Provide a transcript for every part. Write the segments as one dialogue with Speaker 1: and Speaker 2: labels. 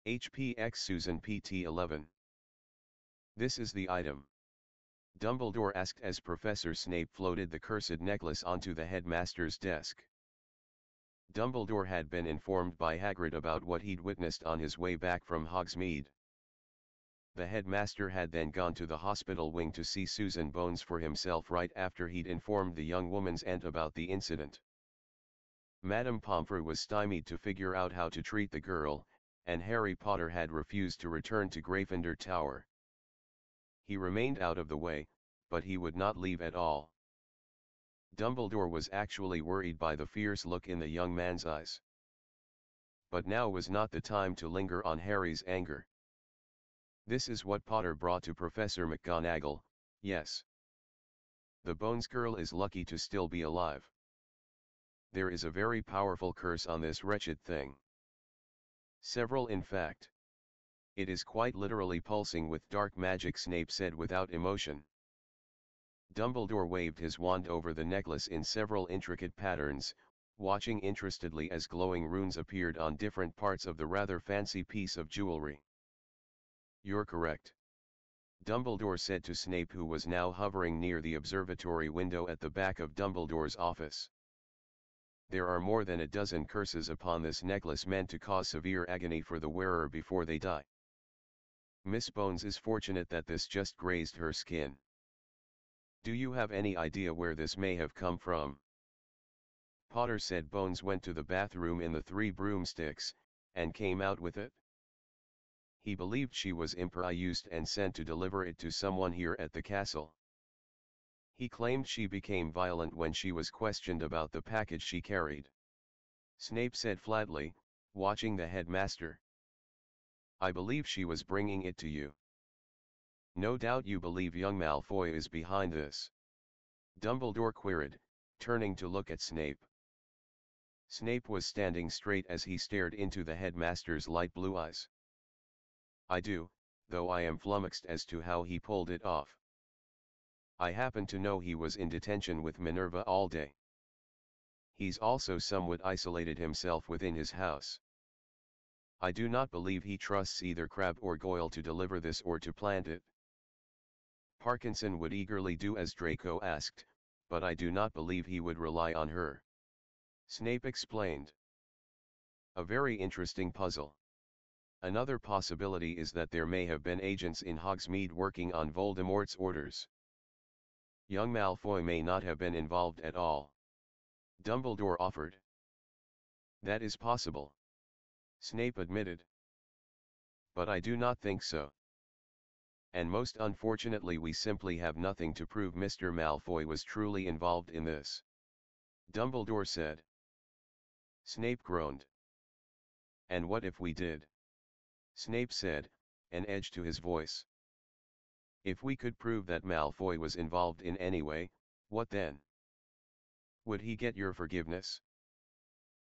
Speaker 1: HPX Susan PT11. This is the item. Dumbledore asked as Professor Snape floated the cursed necklace onto the headmaster's desk. Dumbledore had been informed by Hagrid about what he'd witnessed on his way back from Hogsmeade. The headmaster had then gone to the hospital wing to see Susan Bones for himself right after he'd informed the young woman's aunt about the incident. Madame Pomfrey was stymied to figure out how to treat the girl, and Harry Potter had refused to return to Gryffindor Tower. He remained out of the way, but he would not leave at all. Dumbledore was actually worried by the fierce look in the young man's eyes. But now was not the time to linger on Harry's anger. This is what Potter brought to Professor McGonagall, yes. The Bones girl is lucky to still be alive. There is a very powerful curse on this wretched thing. Several in fact. It is quite literally pulsing with dark magic, Snape said without emotion. Dumbledore waved his wand over the necklace in several intricate patterns, watching interestedly as glowing runes appeared on different parts of the rather fancy piece of jewelry. You're correct. Dumbledore said to Snape, who was now hovering near the observatory window at the back of Dumbledore's office. There are more than a dozen curses upon this necklace meant to cause severe agony for the wearer before they die. Miss Bones is fortunate that this just grazed her skin. Do you have any idea where this may have come from? Potter said Bones went to the bathroom in the Three Broomsticks, and came out with it. He believed she was improvised and sent to deliver it to someone here at the castle. He claimed she became violent when she was questioned about the package she carried. Snape said flatly, watching the headmaster. I believe she was bringing it to you. No doubt you believe young Malfoy is behind this. Dumbledore queried, turning to look at Snape. Snape was standing straight as he stared into the headmaster's light blue eyes. I do, though I am flummoxed as to how he pulled it off. I happen to know he was in detention with Minerva all day. He's also somewhat isolated himself within his house. I do not believe he trusts either Crabbe or Goyle to deliver this or to plant it. Parkinson would eagerly do as Draco asked, but I do not believe he would rely on her. Snape explained. A very interesting puzzle. Another possibility is that there may have been agents in Hogsmeade working on Voldemort's orders. Young Malfoy may not have been involved at all. Dumbledore offered. That is possible. Snape admitted. But I do not think so. And most unfortunately we simply have nothing to prove Mr. Malfoy was truly involved in this. Dumbledore said. Snape groaned. And what if we did? Snape said, an edge to his voice. If we could prove that Malfoy was involved in any way, what then? Would he get your forgiveness?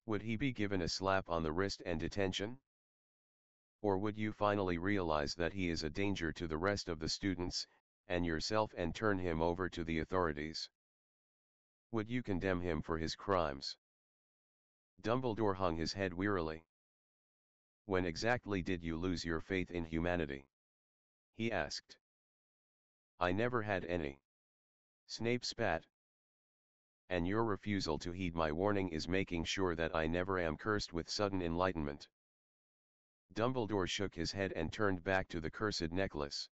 Speaker 1: Would he be given a slap on the wrist and detention? Or would you finally realize that he is a danger to the rest of the students, and yourself, and turn him over to the authorities? Would you condemn him for his crimes? Dumbledore hung his head wearily. When exactly did you lose your faith in humanity? He asked. I never had any. Snape spat. And your refusal to heed my warning is making sure that I never am cursed with sudden enlightenment. Dumbledore shook his head and turned back to the cursed necklace.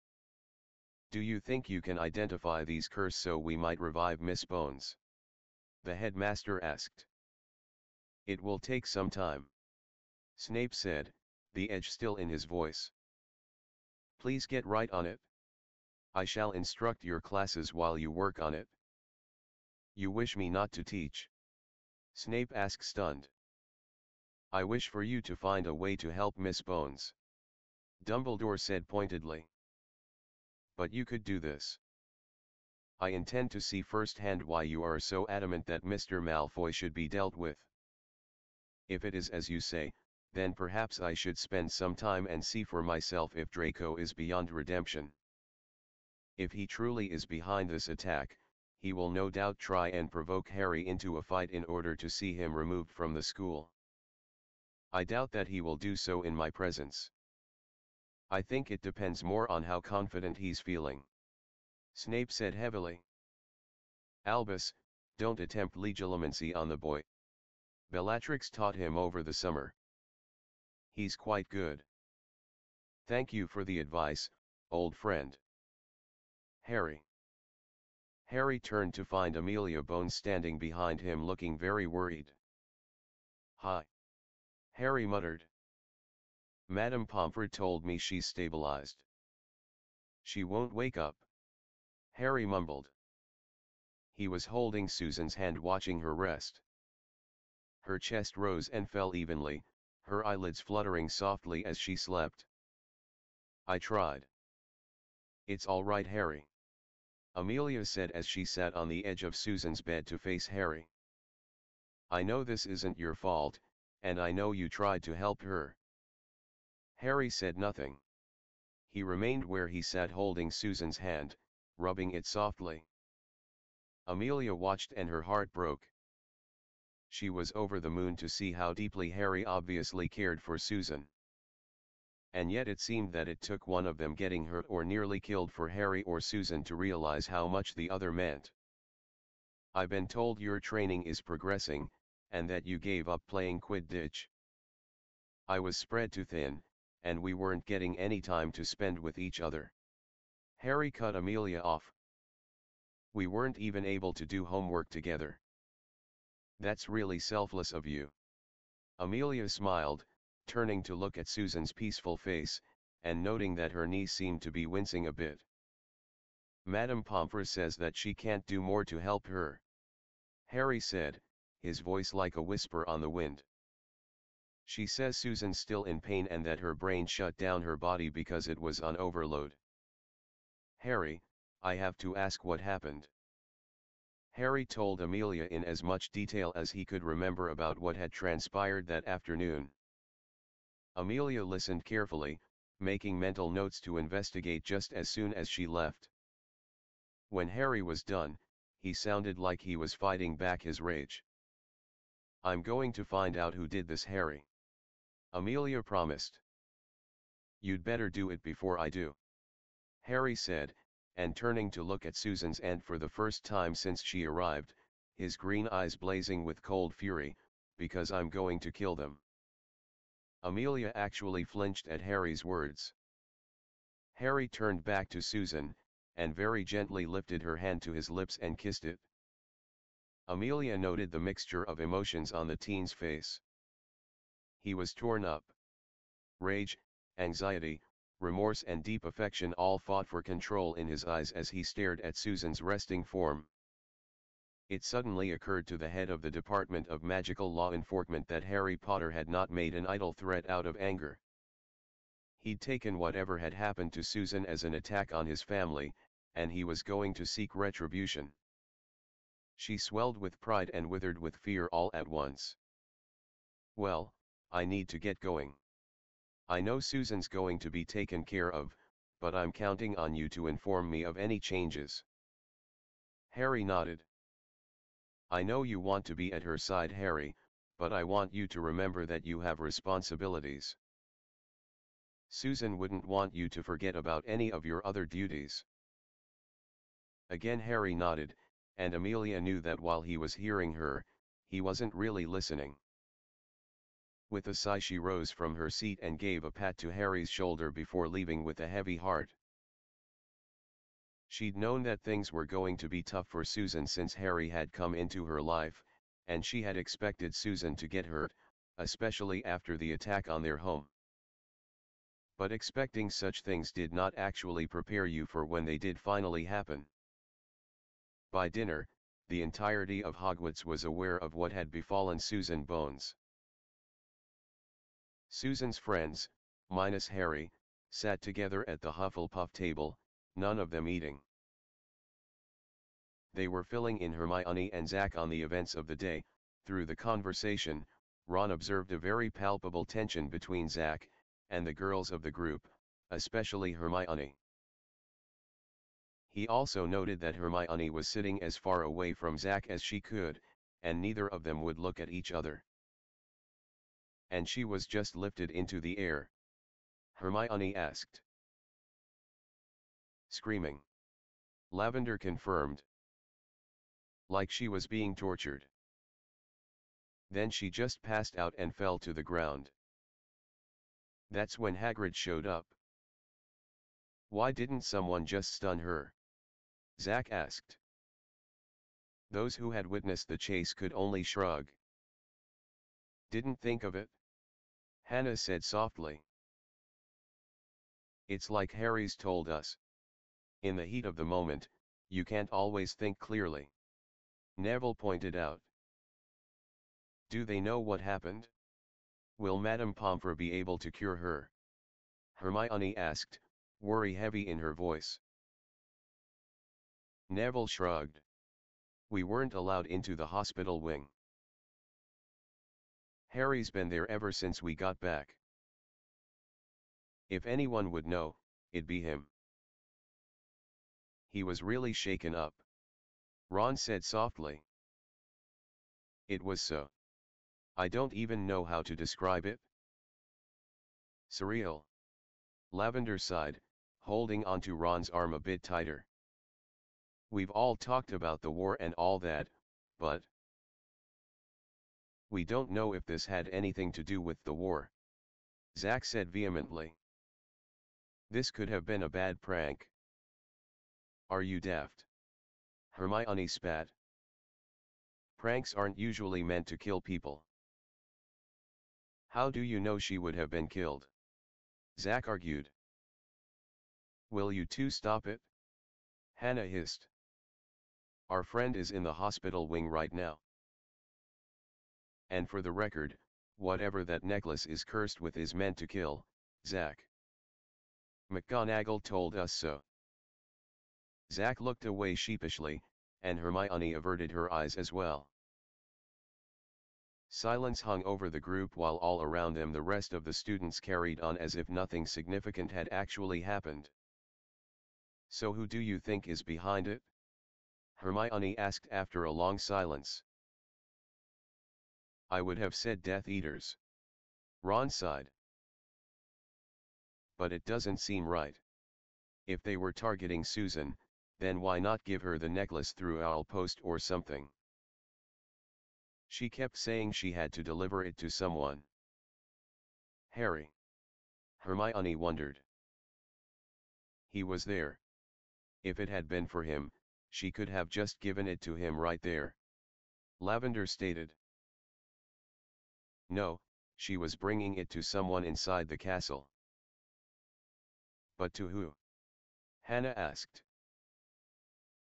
Speaker 1: Do you think you can identify these curses so we might revive Miss Bones? The headmaster asked. It will take some time. Snape said, the edge still in his voice. Please get right on it. I shall instruct your classes while you work on it. You wish me not to teach? Snape asked, stunned. I wish for you to find a way to help Miss Bones. Dumbledore said pointedly. But you could do this. I intend to see firsthand why you are so adamant that Mr. Malfoy should be dealt with. If it is as you say, then perhaps I should spend some time and see for myself if Draco is beyond redemption. If he truly is behind this attack, he will no doubt try and provoke Harry into a fight in order to see him removed from the school. I doubt that he will do so in my presence. I think it depends more on how confident he's feeling. Snape said heavily. Albus, don't attempt legilimency on the boy. Bellatrix taught him over the summer. He's quite good. Thank you for the advice, old friend. Harry. Harry turned to find Amelia Bones standing behind him looking very worried. Hi. Harry muttered. Madame Pomfrey told me she's stabilized. She won't wake up. Harry mumbled. He was holding Susan's hand watching her rest. Her chest rose and fell evenly, her eyelids fluttering softly as she slept. I tried. It's all right, Harry. Amelia said as she sat on the edge of Susan's bed to face Harry. I know this isn't your fault, and I know you tried to help her. Harry said nothing. He remained where he sat holding Susan's hand, rubbing it softly. Amelia watched and her heart broke. She was over the moon to see how deeply Harry obviously cared for Susan. And yet it seemed that it took one of them getting hurt or nearly killed for Harry or Susan to realize how much the other meant. I've been told your training is progressing, and that you gave up playing Quidditch. I was spread too thin, and we weren't getting any time to spend with each other. Harry cut Amelia off. We weren't even able to do homework together. That's really selfless of you. Amelia smiled, turning to look at Susan's peaceful face, and noting that her niece seemed to be wincing a bit. Madame Pomfrey says that she can't do more to help her. Harry said, his voice like a whisper on the wind. She says Susan's still in pain and that her brain shut down her body because it was on overload. Harry, I have to ask what happened. Harry told Amelia in as much detail as he could remember about what had transpired that afternoon. Amelia listened carefully, making mental notes to investigate just as soon as she left. When Harry was done, he sounded like he was fighting back his rage. I'm going to find out who did this, Harry. Amelia promised. You'd better do it before I do. Harry said, and turning to look at Susan's aunt for the first time since she arrived, his green eyes blazing with cold fury, because I'm going to kill them. Amelia actually flinched at Harry's words. Harry turned back to Susan, and very gently lifted her hand to his lips and kissed it. Amelia noted the mixture of emotions on the teen's face. He was torn up. Rage, anxiety, remorse and deep affection all fought for control in his eyes as he stared at Susan's resting form. It suddenly occurred to the head of the Department of Magical Law Enforcement that Harry Potter had not made an idle threat out of anger. He'd taken whatever had happened to Susan as an attack on his family, and he was going to seek retribution. She swelled with pride and withered with fear all at once. Well, I need to get going. I know Susan's going to be taken care of, but I'm counting on you to inform me of any changes. Harry nodded. I know you want to be at her side, Harry, but I want you to remember that you have responsibilities. Susan wouldn't want you to forget about any of your other duties. Again Harry nodded, and Amelia knew that while he was hearing her, he wasn't really listening. With a sigh she rose from her seat and gave a pat to Harry's shoulder before leaving with a heavy heart. She'd known that things were going to be tough for Susan since Harry had come into her life, and she had expected Susan to get hurt, especially after the attack on their home. But expecting such things did not actually prepare you for when they did finally happen. By dinner, the entirety of Hogwarts was aware of what had befallen Susan Bones. Susan's friends, minus Harry, sat together at the Hufflepuff table, none of them eating. They were filling in Hermione and Zach on the events of the day. Through the conversation, Ron observed a very palpable tension between Zach and the girls of the group, especially Hermione. He also noted that Hermione was sitting as far away from Zach as she could, and neither of them would look at each other. And she was just lifted into the air. Hermione asked. Screaming. Lavender confirmed. Like she was being tortured. Then she just passed out and fell to the ground. That's when Hagrid showed up. Why didn't someone just stun her? Zack asked. Those who had witnessed the chase could only shrug. Didn't think of it? Hannah said softly. It's like Harry's told us. In the heat of the moment, you can't always think clearly. Neville pointed out. Do they know what happened? Will Madame Pomfrey be able to cure her? Hermione asked, worry heavy in her voice. Neville shrugged. We weren't allowed into the hospital wing. Harry's been there ever since we got back. If anyone would know, it'd be him. He was really shaken up. Ron said softly. It was so. I don't even know how to describe it. Surreal. Lavender sighed, holding onto Ron's arm a bit tighter. We've all talked about the war and all that, but we don't know if this had anything to do with the war. Zack said vehemently. This could have been a bad prank. Are you daft? Hermione spat. Pranks aren't usually meant to kill people. How do you know she would have been killed? Zack argued. Will you two stop it? Hannah hissed. Our friend is in the hospital wing right now. And for the record, whatever that necklace is cursed with is meant to kill, Zack. McGonagall told us so. Zack looked away sheepishly, and Hermione averted her eyes as well. Silence hung over the group while all around them the rest of the students carried on as if nothing significant had actually happened. So who do you think is behind it? Hermione asked after a long silence. I would have said Death Eaters. Ron sighed. But it doesn't seem right. If they were targeting Susan, then why not give her the necklace through owl post or something? She kept saying she had to deliver it to someone. Harry. Hermione wondered. He was there. If it had been for him, she could have just given it to him right there. Lavender stated. No, she was bringing it to someone inside the castle. But to who? Hannah asked.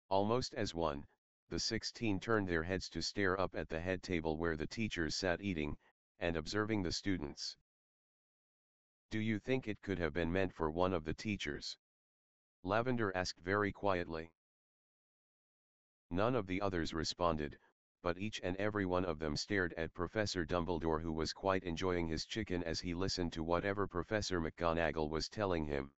Speaker 1: Almost as one, the 16 turned their heads to stare up at the head table where the teachers sat eating, and observing the students. Do you think it could have been meant for one of the teachers? Lavender asked very quietly. None of the others responded, but each and every one of them stared at Professor Dumbledore, who was quite enjoying his chicken as he listened to whatever Professor McGonagall was telling him.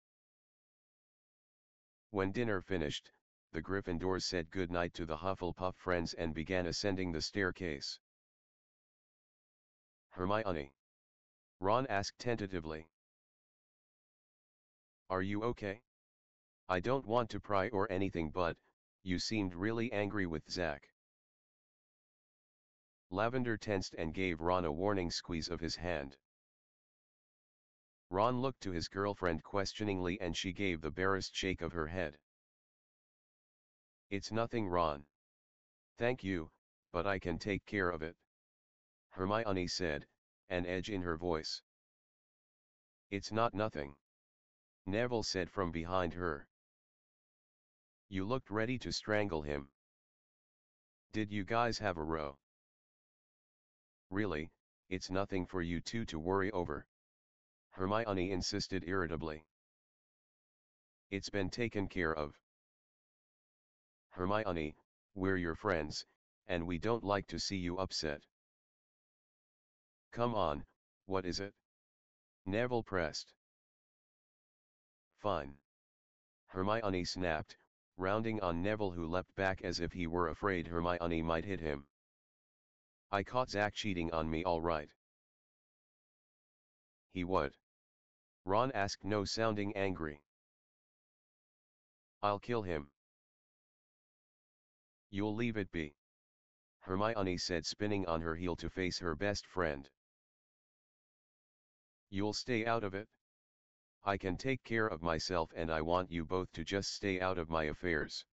Speaker 1: When dinner finished, the Gryffindors said goodnight to the Hufflepuff friends and began ascending the staircase. Hermione. Ron asked tentatively. Are you okay? I don't want to pry or anything, but you seemed really angry with Zack. Lavender tensed and gave Ron a warning squeeze of his hand. Ron looked to his girlfriend questioningly and she gave the barest shake of her head. It's nothing, Ron. Thank you, but I can take care of it. Hermione said, an edge in her voice. It's not nothing. Neville said from behind her. You looked ready to strangle him. Did you guys have a row? Really, it's nothing for you two to worry over. Hermione insisted irritably. It's been taken care of. Hermione, we're your friends, and we don't like to see you upset. Come on, what is it? Neville pressed. Fine. Hermione snapped, rounding on Neville, who leapt back as if he were afraid Hermione might hit him. I caught Zack cheating on me, all right. He would. Ron asked, no sounding angry. I'll kill him. You'll leave it be, Hermione said, spinning on her heel to face her best friend. You'll stay out of it? I can take care of myself, and I want you both to just stay out of my affairs.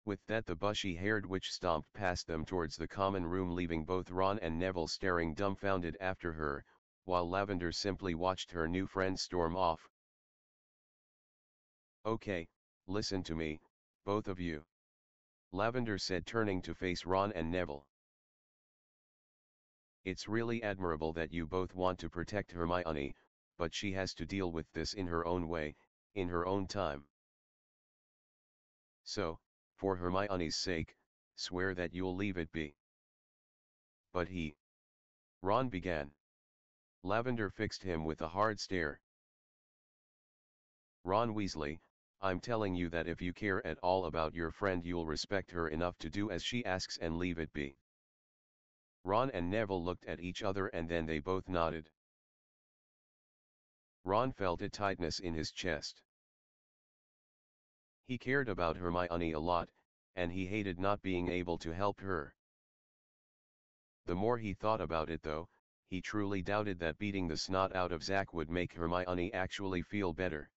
Speaker 1: With that, the bushy-haired witch stomped past them towards the common room, leaving both Ron and Neville staring dumbfounded after her, while Lavender simply watched her new friend storm off. Okay, listen to me, both of you, Lavender said, turning to face Ron and Neville. It's really admirable that you both want to protect Hermione, but she has to deal with this in her own way, in her own time. So, for Hermione's sake, swear that you'll leave it be. But Ron began. Lavender fixed him with a hard stare. Ron Weasley, I'm telling you that if you care at all about your friend, you'll respect her enough to do as she asks and leave it be. Ron and Neville looked at each other, and then they both nodded. Ron felt a tightness in his chest. He cared about Hermione a lot, and he hated not being able to help her. The more he thought about it, though, he truly doubted that beating the snot out of Zack would make Hermione actually feel better.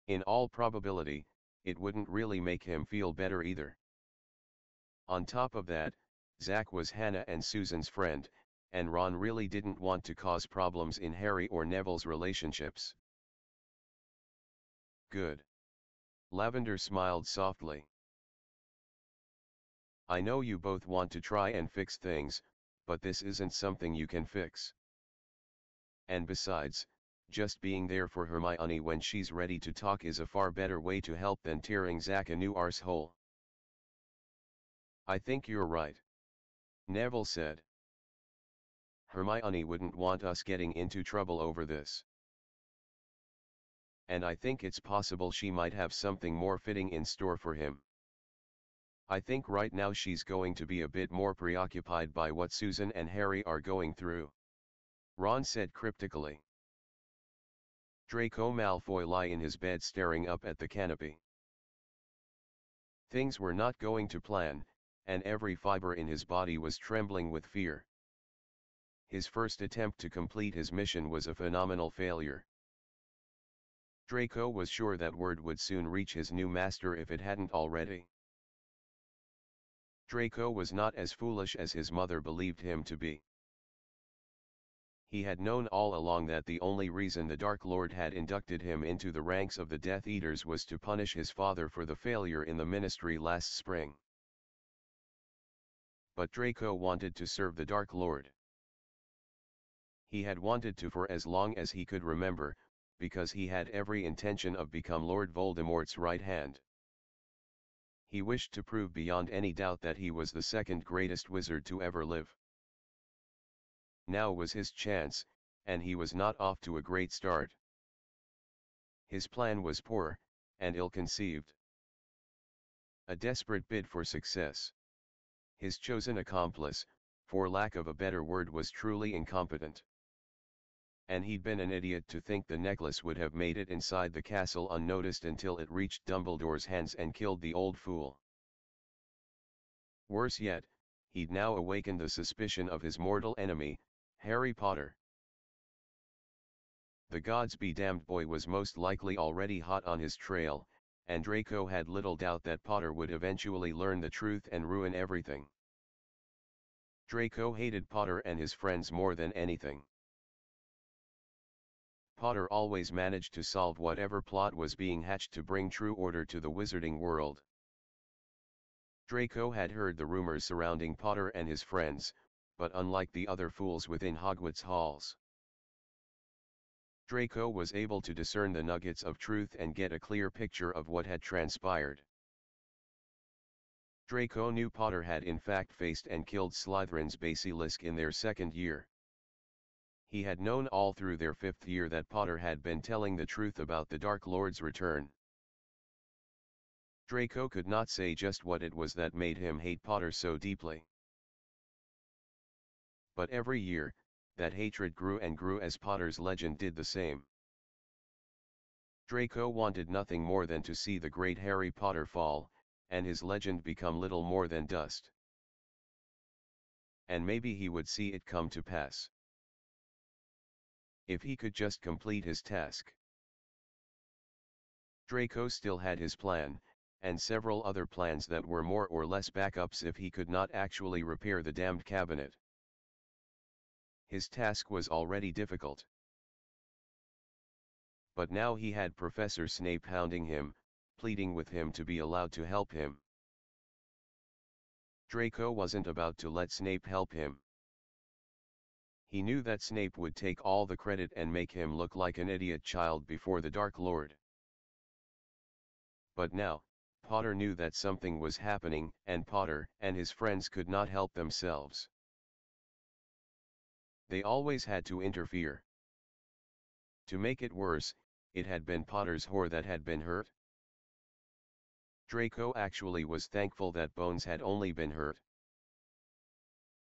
Speaker 1: In all probability, it wouldn't really make him feel better either. On top of that, Zack was Hannah and Susan's friend, and Ron really didn't want to cause problems in Harry or Neville's relationships. Good. Lavender smiled softly. I know you both want to try and fix things, but this isn't something you can fix. And besides, just being there for Hermione when she's ready to talk is a far better way to help than tearing Zack a new arsehole. I think you're right, Neville said. Hermione wouldn't want us getting into trouble over this. And I think it's possible she might have something more fitting in store for him. I think right now she's going to be a bit more preoccupied by what Susan and Harry are going through, Ron said cryptically. Draco Malfoy lay in his bed staring up at the canopy. Things were not going to plan, and every fiber in his body was trembling with fear. His first attempt to complete his mission was a phenomenal failure. Draco was sure that word would soon reach his new master if it hadn't already. Draco was not as foolish as his mother believed him to be. He had known all along that the only reason the Dark Lord had inducted him into the ranks of the Death Eaters was to punish his father for the failure in the Ministry last spring. But Draco wanted to serve the Dark Lord. He had wanted to for as long as he could remember, because he had every intention of becoming Lord Voldemort's right hand. He wished to prove beyond any doubt that he was the second greatest wizard to ever live. Now was his chance, and he was not off to a great start. His plan was poor, and ill-conceived. A desperate bid for success. His chosen accomplice, for lack of a better word, was truly incompetent. And he'd been an idiot to think the necklace would have made it inside the castle unnoticed until it reached Dumbledore's hands and killed the old fool. Worse yet, he'd now awakened the suspicion of his mortal enemy, Harry Potter. The gods be damned boy was most likely already hot on his trail, and Draco had little doubt that Potter would eventually learn the truth and ruin everything. Draco hated Potter and his friends more than anything. Potter always managed to solve whatever plot was being hatched to bring true order to the wizarding world. Draco had heard the rumors surrounding Potter and his friends, but unlike the other fools within Hogwarts halls, Draco was able to discern the nuggets of truth and get a clear picture of what had transpired. Draco knew Potter had in fact faced and killed Slytherin's basilisk in their second year. He had known all through their fifth year that Potter had been telling the truth about the Dark Lord's return. Draco could not say just what it was that made him hate Potter so deeply. But every year, that hatred grew and grew as Potter's legend did the same. Draco wanted nothing more than to see the great Harry Potter fall, and his legend become little more than dust. And maybe he would see it come to pass. If he could just complete his task. Draco still had his plan, and several other plans that were more or less backups if he could not actually repair the damned cabinet. His task was already difficult. But now he had Professor Snape hounding him, pleading with him to be allowed to help him. Draco wasn't about to let Snape help him. He knew that Snape would take all the credit and make him look like an idiot child before the Dark Lord. But now, Potter knew that something was happening, and Potter and his friends could not help themselves. They always had to interfere. To make it worse, it had been Potter's whore that had been hurt. Draco actually was thankful that Bones had only been hurt.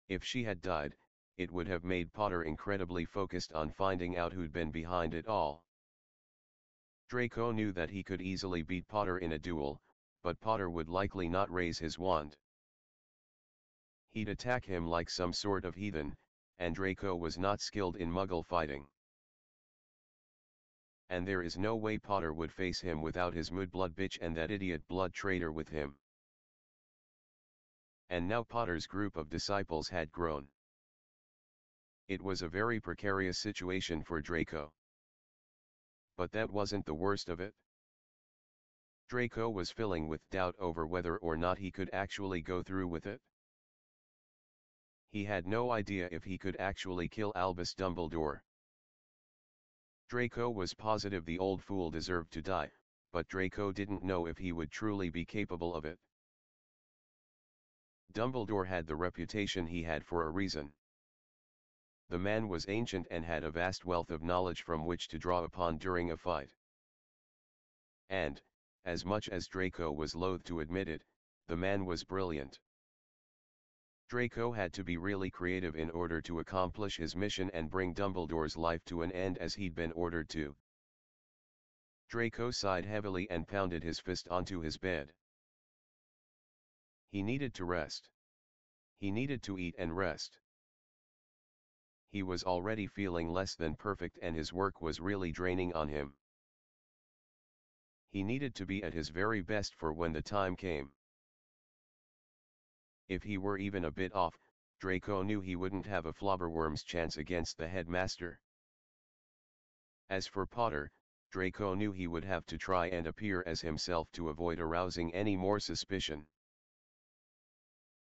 Speaker 1: If she had died, it would have made Potter incredibly focused on finding out who'd been behind it all. Draco knew that he could easily beat Potter in a duel, but Potter would likely not raise his wand. He'd attack him like some sort of heathen, and Draco was not skilled in Muggle fighting. And there is no way Potter would face him without his mudblood bitch and that idiot blood traitor with him. And now Potter's group of disciples had grown. It was a very precarious situation for Draco. But that wasn't the worst of it. Draco was filling with doubt over whether or not he could actually go through with it. He had no idea if he could actually kill Albus Dumbledore. Draco was positive the old fool deserved to die, but Draco didn't know if he would truly be capable of it. Dumbledore had the reputation he had for a reason. The man was ancient and had a vast wealth of knowledge from which to draw upon during a fight. And, as much as Draco was loath to admit it, the man was brilliant. Draco had to be really creative in order to accomplish his mission and bring Dumbledore's life to an end as he'd been ordered to. Draco sighed heavily and pounded his fist onto his bed. He needed to rest. He needed to eat and rest. He was already feeling less than perfect and his work was really draining on him. He needed to be at his very best for when the time came. If he were even a bit off, Draco knew he wouldn't have a flobberworm's chance against the headmaster. As for Potter, Draco knew he would have to try and appear as himself to avoid arousing any more suspicion.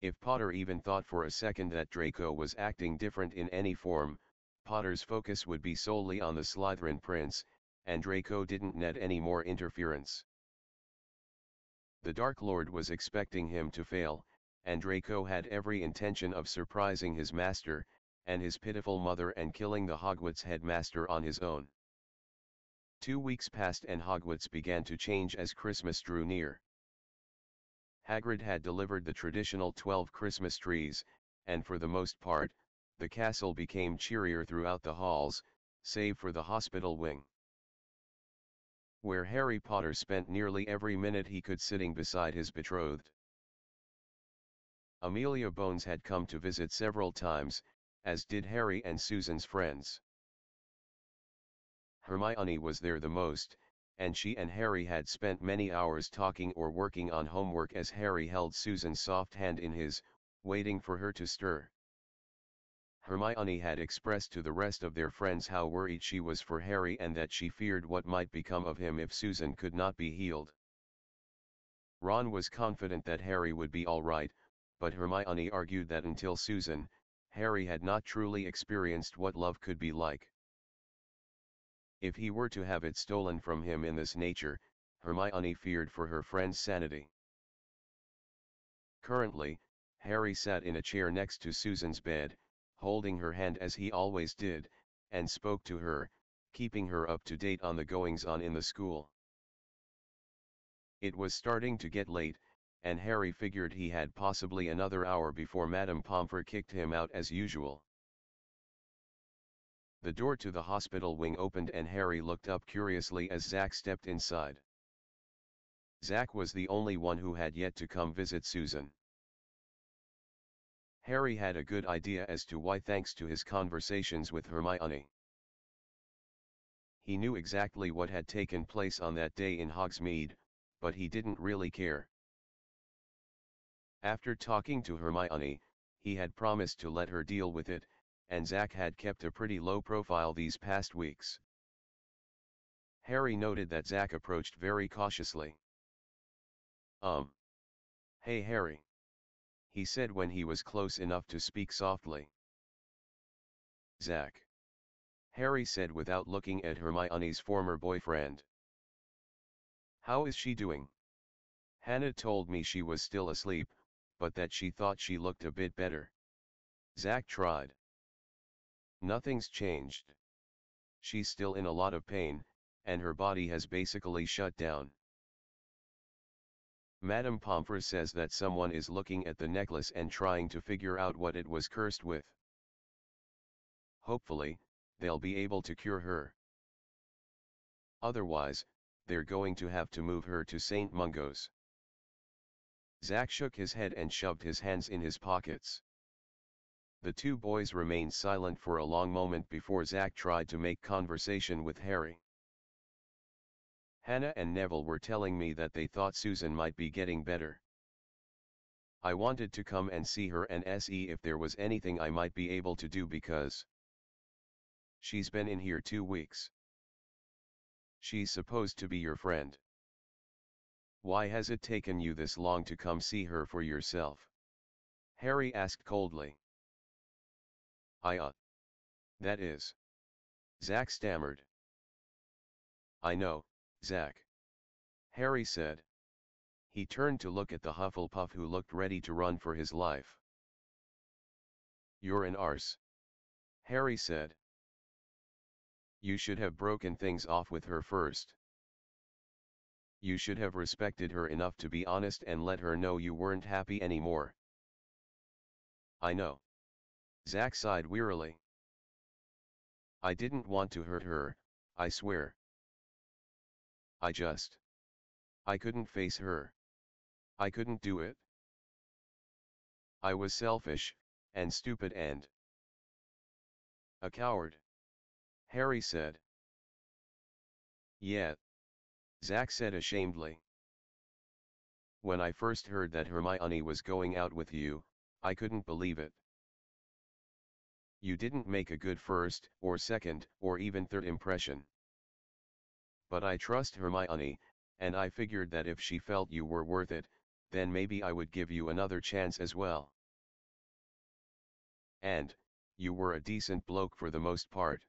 Speaker 1: If Potter even thought for a second that Draco was acting different in any form, Potter's focus would be solely on the Slytherin prince, and Draco didn't need any more interference. The Dark Lord was expecting him to fail, and Draco had every intention of surprising his master, and his pitiful mother and killing the Hogwarts headmaster on his own. 2 weeks passed and Hogwarts began to change as Christmas drew near. Hagrid had delivered the traditional 12 Christmas trees, and for the most part, the castle became cheerier throughout the halls, save for the hospital wing, where Harry Potter spent nearly every minute he could sitting beside his betrothed. Amelia Bones had come to visit several times, as did Harry and Susan's friends. Hermione was there the most, and she and Harry had spent many hours talking or working on homework as Harry held Susan's soft hand in his, waiting for her to stir. Hermione had expressed to the rest of their friends how worried she was for Harry and that she feared what might become of him if Susan could not be healed. Ron was confident that Harry would be all right, but Hermione argued that until Susan, Harry had not truly experienced what love could be like. If he were to have it stolen from him in this nature, Hermione feared for her friend's sanity. Currently, Harry sat in a chair next to Susan's bed, holding her hand as he always did, and spoke to her, keeping her up to date on the goings-on in the school. It was starting to get late, and Harry figured he had possibly another hour before Madame Pomfrey kicked him out as usual. The door to the hospital wing opened and Harry looked up curiously as Zack stepped inside. Zack was the only one who had yet to come visit Susan. Harry had a good idea as to why, thanks to his conversations with Hermione. He knew exactly what had taken place on that day in Hogsmeade, but he didn't really care. After talking to Hermione, he had promised to let her deal with it, and Zack had kept a pretty low profile these past weeks. Harry noted that Zack approached very cautiously. Hey Harry," he said when he was close enough to speak softly. "Zack," Harry said without looking at Hermione's former boyfriend. "How is she doing? Hannah told me she was still asleep, but that she thought she looked a bit better." Zack tried. "Nothing's changed. She's still in a lot of pain, and her body has basically shut down. Madame Pomfrey says that someone is looking at the necklace and trying to figure out what it was cursed with. Hopefully, they'll be able to cure her. Otherwise, they're going to have to move her to St. Mungo's." Zack shook his head and shoved his hands in his pockets. The two boys remained silent for a long moment before Zack tried to make conversation with Harry. "Hannah and Neville were telling me that they thought Susan might be getting better. I wanted to come and see her and see if there was anything I might be able to do because she's been in here 2 weeks. She's supposed to be your friend. Why has it taken you this long to come see her for yourself?" Harry asked coldly. That is," Zack stammered. "I know, Zack," Harry said. He turned to look at the Hufflepuff who looked ready to run for his life. "You're an arse," Harry said. "You should have broken things off with her first. You should have respected her enough to be honest and let her know you weren't happy anymore." "I know." Zack sighed wearily. "I didn't want to hurt her, I swear. I couldn't face her. I couldn't do it. I was selfish, and stupid and a coward," Harry said. "Yeah," Zack said ashamedly. "When I first heard that Hermione was going out with you, I couldn't believe it. You didn't make a good first, or second, or even third impression. But I trust Hermione, and I figured that if she felt you were worth it, then maybe I would give you another chance as well. And, you were a decent bloke for the most part.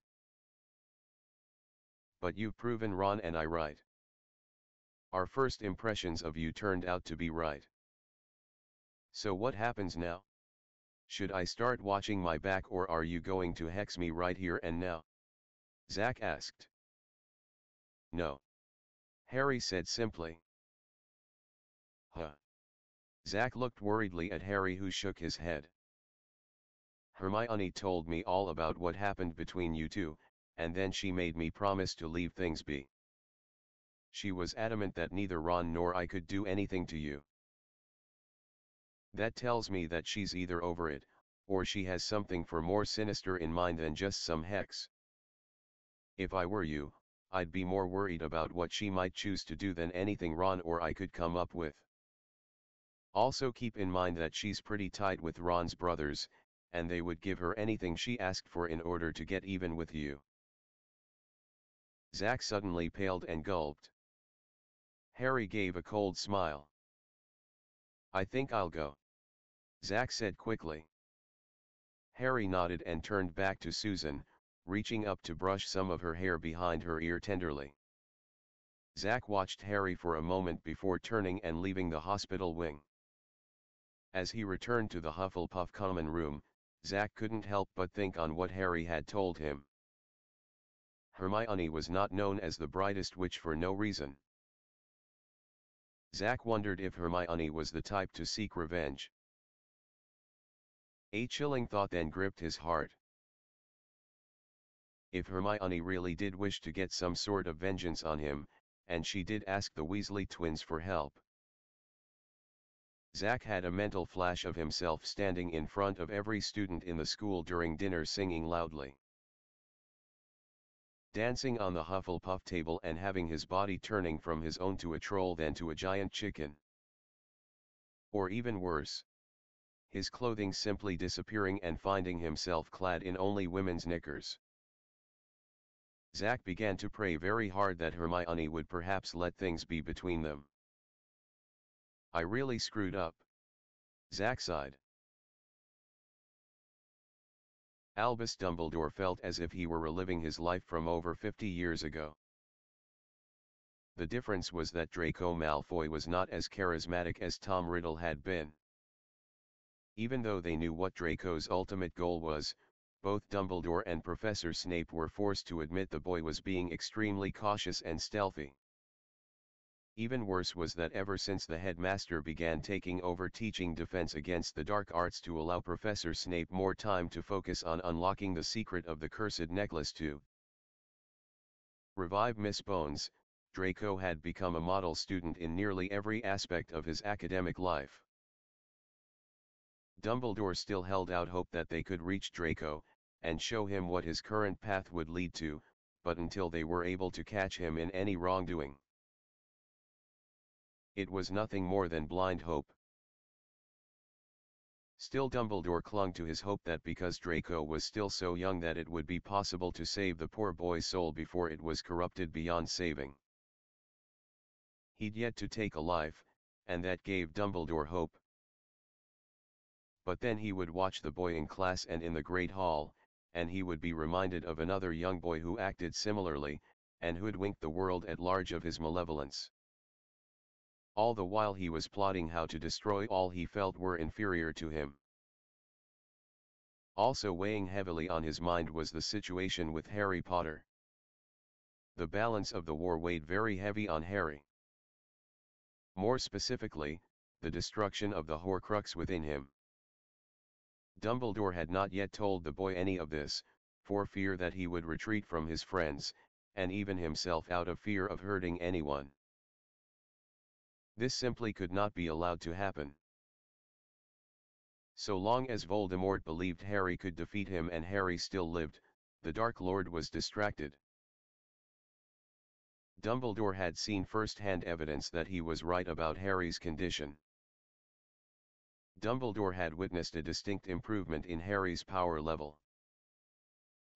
Speaker 1: But you've proven Ron and I right. Our first impressions of you turned out to be right. So what happens now? Should I start watching my back or are you going to hex me right here and now?" Zack asked. "No," Harry said simply. "Huh." Zack looked worriedly at Harry who shook his head. "Hermione told me all about what happened between you two, and then she made me promise to leave things be. She was adamant that neither Ron nor I could do anything to you. That tells me that she's either over it, or she has something far more sinister in mind than just some hex. If I were you, I'd be more worried about what she might choose to do than anything Ron or I could come up with. Also keep in mind that she's pretty tight with Ron's brothers, and they would give her anything she asked for in order to get even with you." Zack suddenly paled and gulped. Harry gave a cold smile. "I think I'll go," Zack said quickly. Harry nodded and turned back to Susan, reaching up to brush some of her hair behind her ear tenderly. Zack watched Harry for a moment before turning and leaving the hospital wing. As he returned to the Hufflepuff common room, Zack couldn't help but think on what Harry had told him. Hermione was not known as the brightest witch for no reason. Zack wondered if Hermione was the type to seek revenge. A chilling thought then gripped his heart. if Hermione really did wish to get some sort of vengeance on him, and she did ask the Weasley twins for help. Zack had a mental flash of himself standing in front of every student in the school during dinner singing loudly, dancing on the Hufflepuff table and having his body turning from his own to a troll then to a giant chicken. Or even worse, his clothing simply disappearing and finding himself clad in only women's knickers. Zack began to pray very hard that Hermione would perhaps let things be between them. I really screwed up. Zack sighed. Albus Dumbledore felt as if he were reliving his life from over 50 years ago. The difference was that Draco Malfoy was not as charismatic as Tom Riddle had been. Even though they knew what Draco's ultimate goal was, both Dumbledore and Professor Snape were forced to admit the boy was being extremely cautious and stealthy. Even worse was that ever since the headmaster began taking over teaching defense against the dark arts to allow Professor Snape more time to focus on unlocking the secret of the cursed necklace to revive Miss Bones, Draco had become a model student in nearly every aspect of his academic life. Dumbledore still held out hope that they could reach Draco, and show him what his current path would lead to, but until they were able to catch him in any wrongdoing, it was nothing more than blind hope. Still Dumbledore clung to his hope that because Draco was still so young that it would be possible to save the poor boy's soul before it was corrupted beyond saving. He'd yet to take a life, and that gave Dumbledore hope. But then he would watch the boy in class and in the Great Hall, and he would be reminded of another young boy who acted similarly, and hoodwinked the world at large of his malevolence. All the while he was plotting how to destroy all he felt were inferior to him. Also weighing heavily on his mind was the situation with Harry Potter. The balance of the war weighed very heavy on Harry. More specifically, the destruction of the Horcrux within him. Dumbledore had not yet told the boy any of this, for fear that he would retreat from his friends, and even himself out of fear of hurting anyone. This simply could not be allowed to happen. So long as Voldemort believed Harry could defeat him and Harry still lived, the Dark Lord was distracted. Dumbledore had seen first-hand evidence that he was right about Harry's condition. Dumbledore had witnessed a distinct improvement in Harry's power level.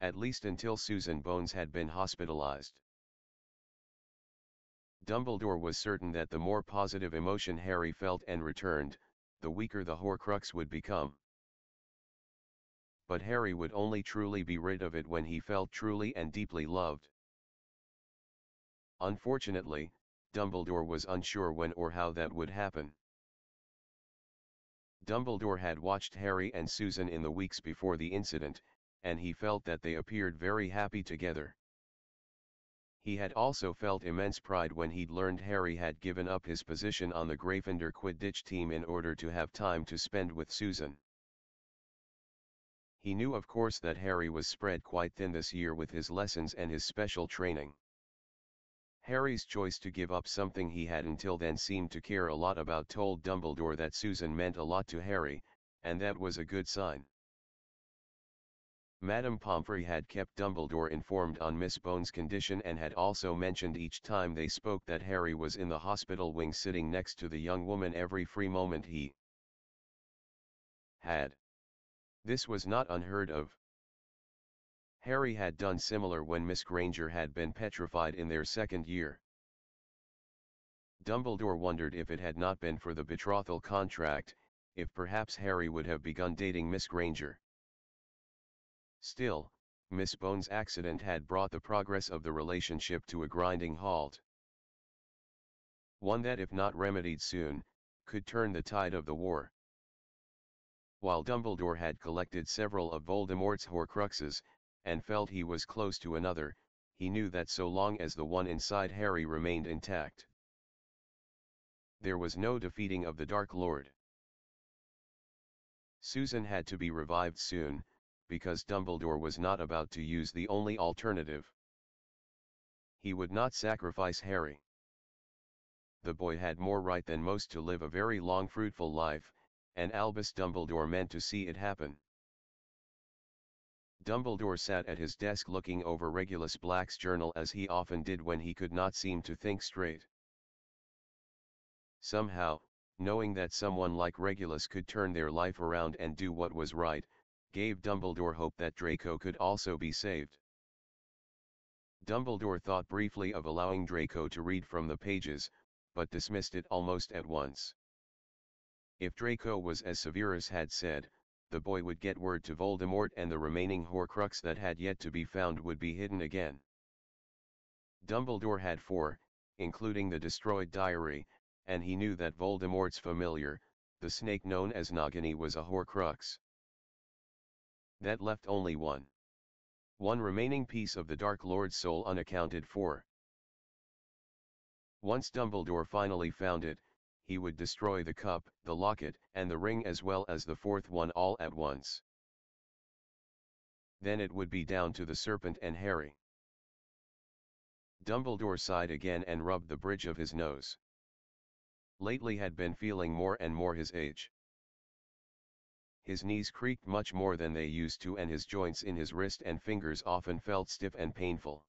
Speaker 1: At least until Susan Bones had been hospitalized. Dumbledore was certain that the more positive emotion Harry felt and returned, the weaker the Horcrux would become. But Harry would only truly be rid of it when he felt truly and deeply loved. Unfortunately, Dumbledore was unsure when or how that would happen. Dumbledore had watched Harry and Susan in the weeks before the incident, and he felt that they appeared very happy together. He had also felt immense pride when he'd learned Harry had given up his position on the Gryffindor Quidditch team in order to have time to spend with Susan. He knew of course that Harry was spread quite thin this year with his lessons and his special training. Harry's choice to give up something he had until then seemed to care a lot about told Dumbledore that Susan meant a lot to Harry, and that was a good sign. Madame Pomfrey had kept Dumbledore informed on Miss Bones' condition and had also mentioned each time they spoke that Harry was in the hospital wing sitting next to the young woman every free moment he had. This was not unheard of. Harry had done similar when Miss Granger had been petrified in their second year. Dumbledore wondered if it had not been for the betrothal contract, if perhaps Harry would have begun dating Miss Granger. Still, Miss Bones' accident had brought the progress of the relationship to a grinding halt. One that if not remedied soon, could turn the tide of the war. While Dumbledore had collected several of Voldemort's Horcruxes, and felt he was close to another, he knew that so long as the one inside Harry remained intact, there was no defeating of the Dark Lord. Susan had to be revived soon, because Dumbledore was not about to use the only alternative. He would not sacrifice Harry. The boy had more right than most to live a very long fruitful life, and Albus Dumbledore meant to see it happen. Dumbledore sat at his desk looking over Regulus Black's journal as he often did when he could not seem to think straight. Somehow, knowing that someone like Regulus could turn their life around and do what was right, gave Dumbledore hope that Draco could also be saved. Dumbledore thought briefly of allowing Draco to read from the pages, but dismissed it almost at once. If Draco was as severe as had said, the boy would get word to Voldemort and the remaining Horcrux that had yet to be found would be hidden again. Dumbledore had 4, including the destroyed diary, and he knew that Voldemort's familiar, the snake known as Nagini, was a Horcrux. That left only one remaining piece of the Dark Lord's soul unaccounted for. Once Dumbledore finally found it, he would destroy the cup, the locket, and the ring as well as the 4th one all at once. Then it would be down to the serpent and Harry. Dumbledore sighed again and rubbed the bridge of his nose. Lately had been feeling more and more his age. His knees creaked much more than they used to, and his joints in his wrist and fingers often felt stiff and painful.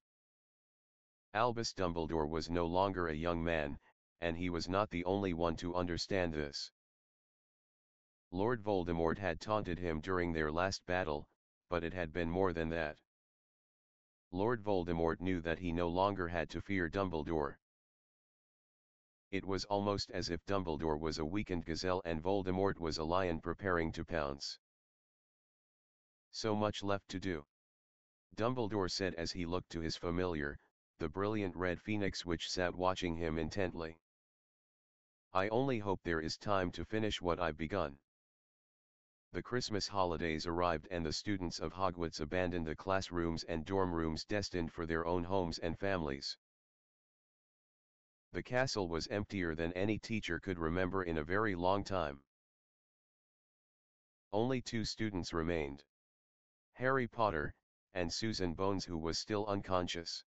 Speaker 1: Albus Dumbledore was no longer a young man, and he was not the only one to understand this. Lord Voldemort had taunted him during their last battle, but it had been more than that. Lord Voldemort knew that he no longer had to fear Dumbledore. It was almost as if Dumbledore was a weakened gazelle and Voldemort was a lion preparing to pounce. So much left to do, Dumbledore said as he looked to his familiar, the brilliant red phoenix which sat watching him intently. I only hope there is time to finish what I've begun. The Christmas holidays arrived and the students of Hogwarts abandoned the classrooms and dorm rooms destined for their own homes and families. The castle was emptier than any teacher could remember in a very long time. Only 2 students remained: Harry Potter, and Susan Bones, who was still unconscious.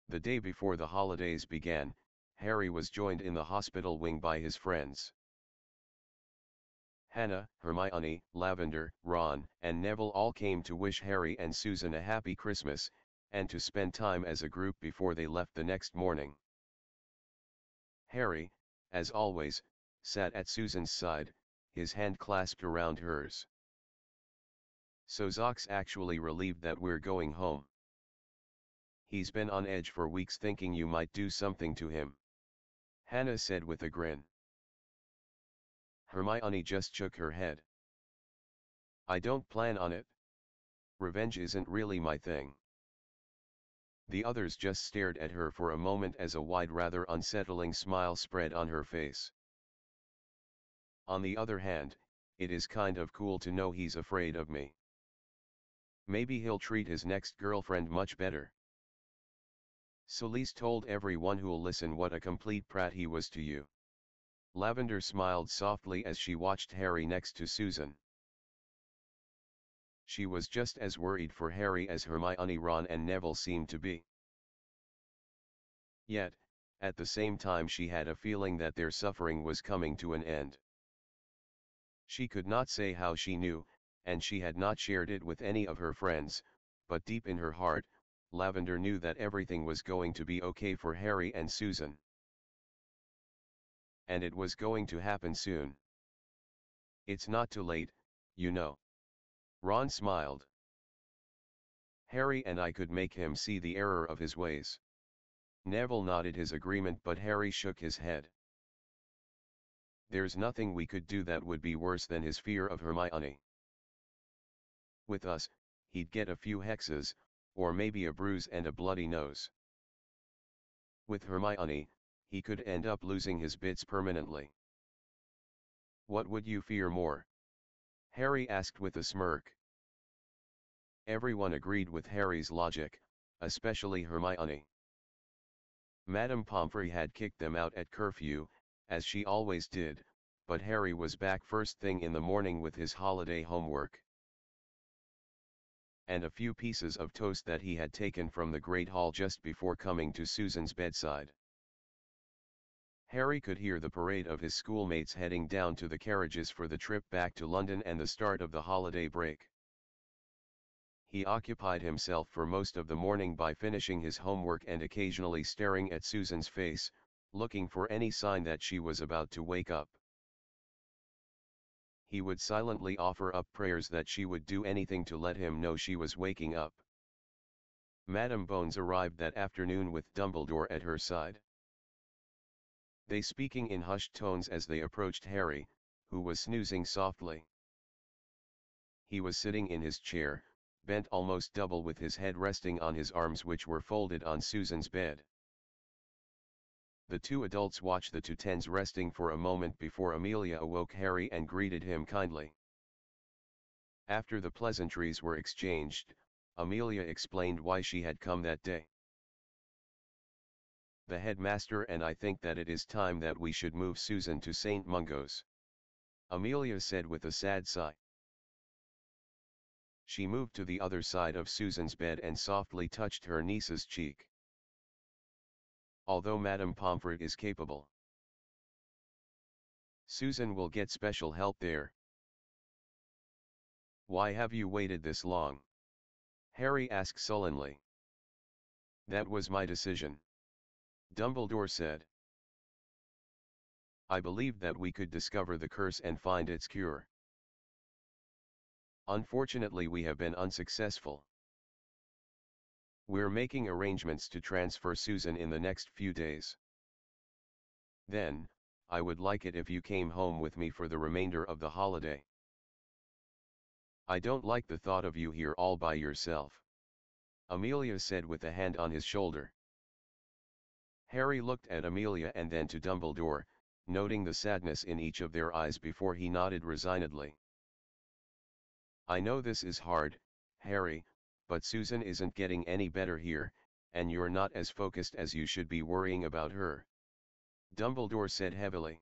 Speaker 1: The day before the holidays began, Harry was joined in the hospital wing by his friends. Hannah, Hermione, Lavender, Ron, and Neville all came to wish Harry and Susan a happy Christmas, and to spend time as a group before they left the next morning. Harry, as always, sat at Susan's side, his hand clasped around hers. So Zach's actually relieved that we're going home. He's been on edge for weeks thinking you might do something to him, Hannah said with a grin. Hermione just shook her head. I don't plan on it. Revenge isn't really my thing. The others just stared at her for a moment as a wide, rather unsettling smile spread on her face. On the other hand, it is kind of cool to know he's afraid of me. Maybe he'll treat his next girlfriend much better. Solis told everyone who'll listen what a complete prat he was to you. Lavender smiled softly as she watched Harry next to Susan. She was just as worried for Harry as Hermione, Ron, and Neville seemed to be. Yet, at the same time, she had a feeling that their suffering was coming to an end. She could not say how she knew, and she had not shared it with any of her friends, but deep in her heart, Lavender knew that everything was going to be okay for Harry and Susan. And it was going to happen soon. It's not too late, you know. Ron smiled. Harry and I could make him see the error of his ways. Neville nodded his agreement, but Harry shook his head. There's nothing we could do that would be worse than his fear of Hermione. With us, he'd get a few hexes, or maybe a bruise and a bloody nose. With Hermione, he could end up losing his bits permanently. What would you fear more? Harry asked with a smirk. Everyone agreed with Harry's logic, especially Hermione. Madame Pomfrey had kicked them out at curfew, as she always did, but Harry was back first thing in the morning with his holiday homework. and a few pieces of toast that he had taken from the great hall just before coming to Susan's bedside. Harry could hear the parade of his schoolmates heading down to the carriages for the trip back to London and the start of the holiday break. He occupied himself for most of the morning by finishing his homework and occasionally staring at Susan's face, looking for any sign that she was about to wake up. He would silently offer up prayers that she would do anything to let him know she was waking up. Madame Bones arrived that afternoon with Dumbledore at her side. They speaking in hushed tones as they approached Harry, who was snoozing softly. He was sitting in his chair, bent almost double with his head resting on his arms which were folded on Susan's bed. The two adults watched the two tens resting for a moment before Amelia awoke Harry and greeted him kindly. After the pleasantries were exchanged, Amelia explained why she had come that day. "The headmaster and I think that it is time that we should move Susan to St. Mungo's," Amelia said with a sad sigh. She moved to the other side of Susan's bed and softly touched her niece's cheek. "Although Madame Pomfret is capable, Susan will get special help there." "Why have you waited this long?" Harry asked sullenly. "That was my decision," Dumbledore said. "I believed that we could discover the curse and find its cure. Unfortunately, we have been unsuccessful. We're making arrangements to transfer Susan in the next few days. Then, I would like it if you came home with me for the remainder of the holiday. I don't like the thought of you here all by yourself," Amelia said with a hand on his shoulder. Harry looked at Amelia and then to Dumbledore, noting the sadness in each of their eyes before he nodded resignedly. "I know this is hard, Harry, but Susan isn't getting any better here, and you're not as focused as you should be worrying about her," Dumbledore said heavily.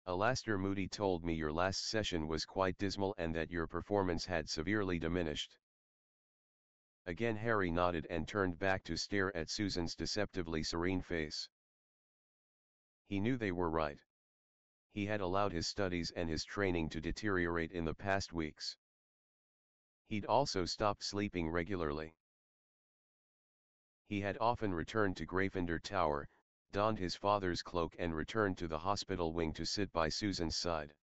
Speaker 1: "Alastair Moody told me your last session was quite dismal and that your performance had severely diminished." Again Harry nodded and turned back to stare at Susan's deceptively serene face. He knew they were right. He had allowed his studies and his training to deteriorate in the past weeks. He'd also stopped sleeping regularly. He had often returned to Gryffindor Tower, donned his father's cloak and returned to the hospital wing to sit by Susan's side.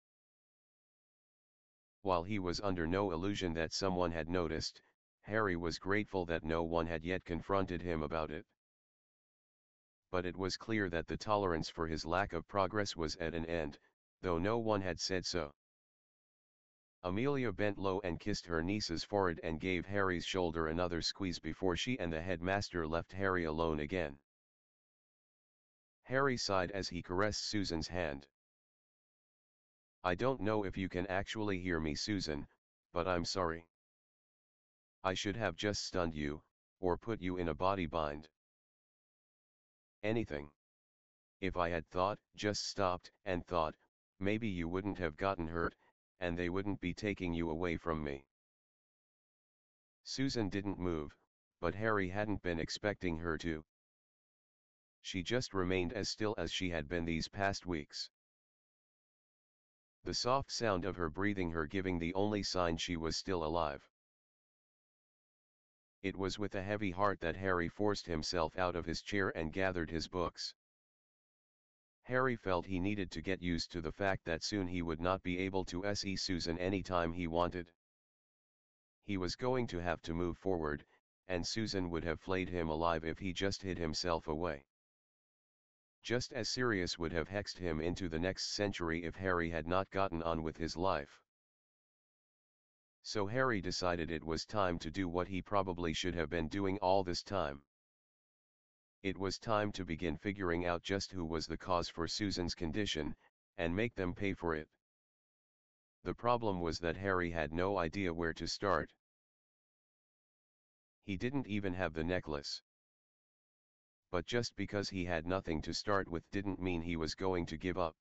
Speaker 1: While he was under no illusion that someone had noticed, Harry was grateful that no one had yet confronted him about it. But it was clear that the tolerance for his lack of progress was at an end, though no one had said so. Amelia bent low and kissed her niece's forehead and gave Harry's shoulder another squeeze before she and the headmaster left Harry alone again. Harry sighed as he caressed Susan's hand. "I don't know if you can actually hear me, Susan, but I'm sorry. I should have just stunned you, or put you in a body bind. Anything. If I had just stopped and thought, maybe you wouldn't have gotten hurt, and they wouldn't be taking you away from me." Susan didn't move, but Harry hadn't been expecting her to. She just remained as still as she had been these past weeks. The soft sound of her breathing, her giving the only sign she was still alive. It was with a heavy heart that Harry forced himself out of his chair and gathered his books. Harry felt he needed to get used to the fact that soon he would not be able to see Susan anytime he wanted. He was going to have to move forward, and Susan would have flayed him alive if he just hid himself away. Just as Sirius would have hexed him into the next century if Harry had not gotten on with his life. So Harry decided it was time to do what he probably should have been doing all this time. It was time to begin figuring out just who was the cause for Susan's condition, and make them pay for it. The problem was that Harry had no idea where to start. He didn't even have the necklace. But just because he had nothing to start with didn't mean he was going to give up.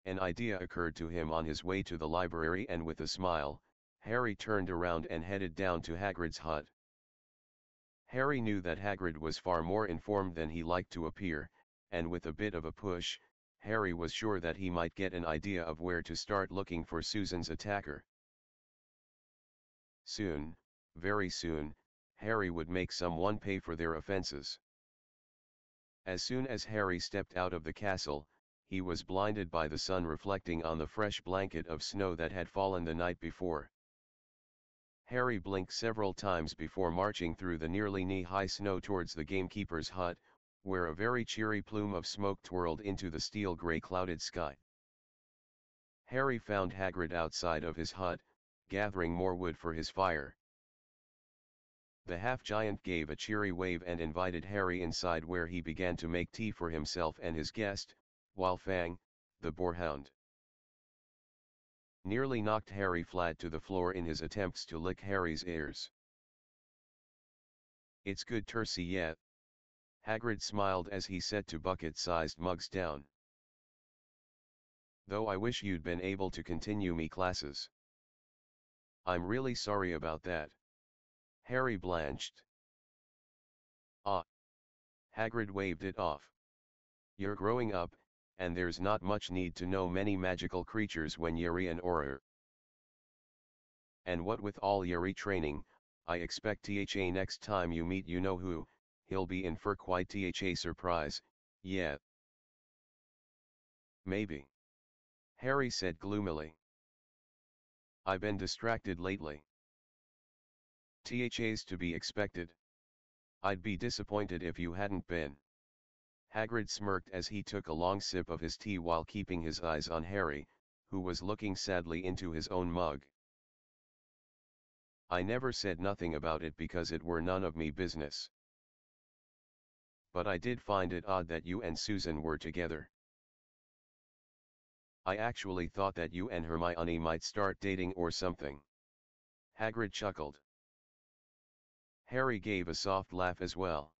Speaker 1: An idea occurred to him on his way to the library, and with a smile, Harry turned around and headed down to Hagrid's hut. Harry knew that Hagrid was far more informed than he liked to appear, and with a bit of a push, Harry was sure that he might get an idea of where to start looking for Susan's attacker. Soon, very soon, Harry would make someone pay for their offenses. As soon as Harry stepped out of the castle, he was blinded by the sun reflecting on the fresh blanket of snow that had fallen the night before. Harry blinked several times before marching through the nearly knee-high snow towards the gamekeeper's hut, where a very cheery plume of smoke twirled into the steel-grey clouded sky. Harry found Hagrid outside of his hut, gathering more wood for his fire. The half-giant gave a cheery wave and invited Harry inside, where he began to make tea for himself and his guest, while Fang, the boarhound, nearly knocked Harry flat to the floor in his attempts to lick Harry's ears. "It's good to see yet." Hagrid smiled as he set two bucket-sized mugs down. "Though I wish you'd been able to continue me classes." "I'm really sorry about that." Harry blanched. "Ah." Hagrid waved it off. "You're growing up, and there's not much need to know many magical creatures when you're an Auror. And what with all your training, I expect tha next time you meet you-know-who, he'll be in for quite tha surprise, yeah." "Maybe." Harry said gloomily. "I been distracted lately." "Tha's to be expected. I'd be disappointed if you hadn't been." Hagrid smirked as he took a long sip of his tea while keeping his eyes on Harry, who was looking sadly into his own mug. "I never said nothing about it because it were none of me business. But I did find it odd that you and Susan were together. I actually thought that you and Hermione might start dating or something." Hagrid chuckled. Harry gave a soft laugh as well.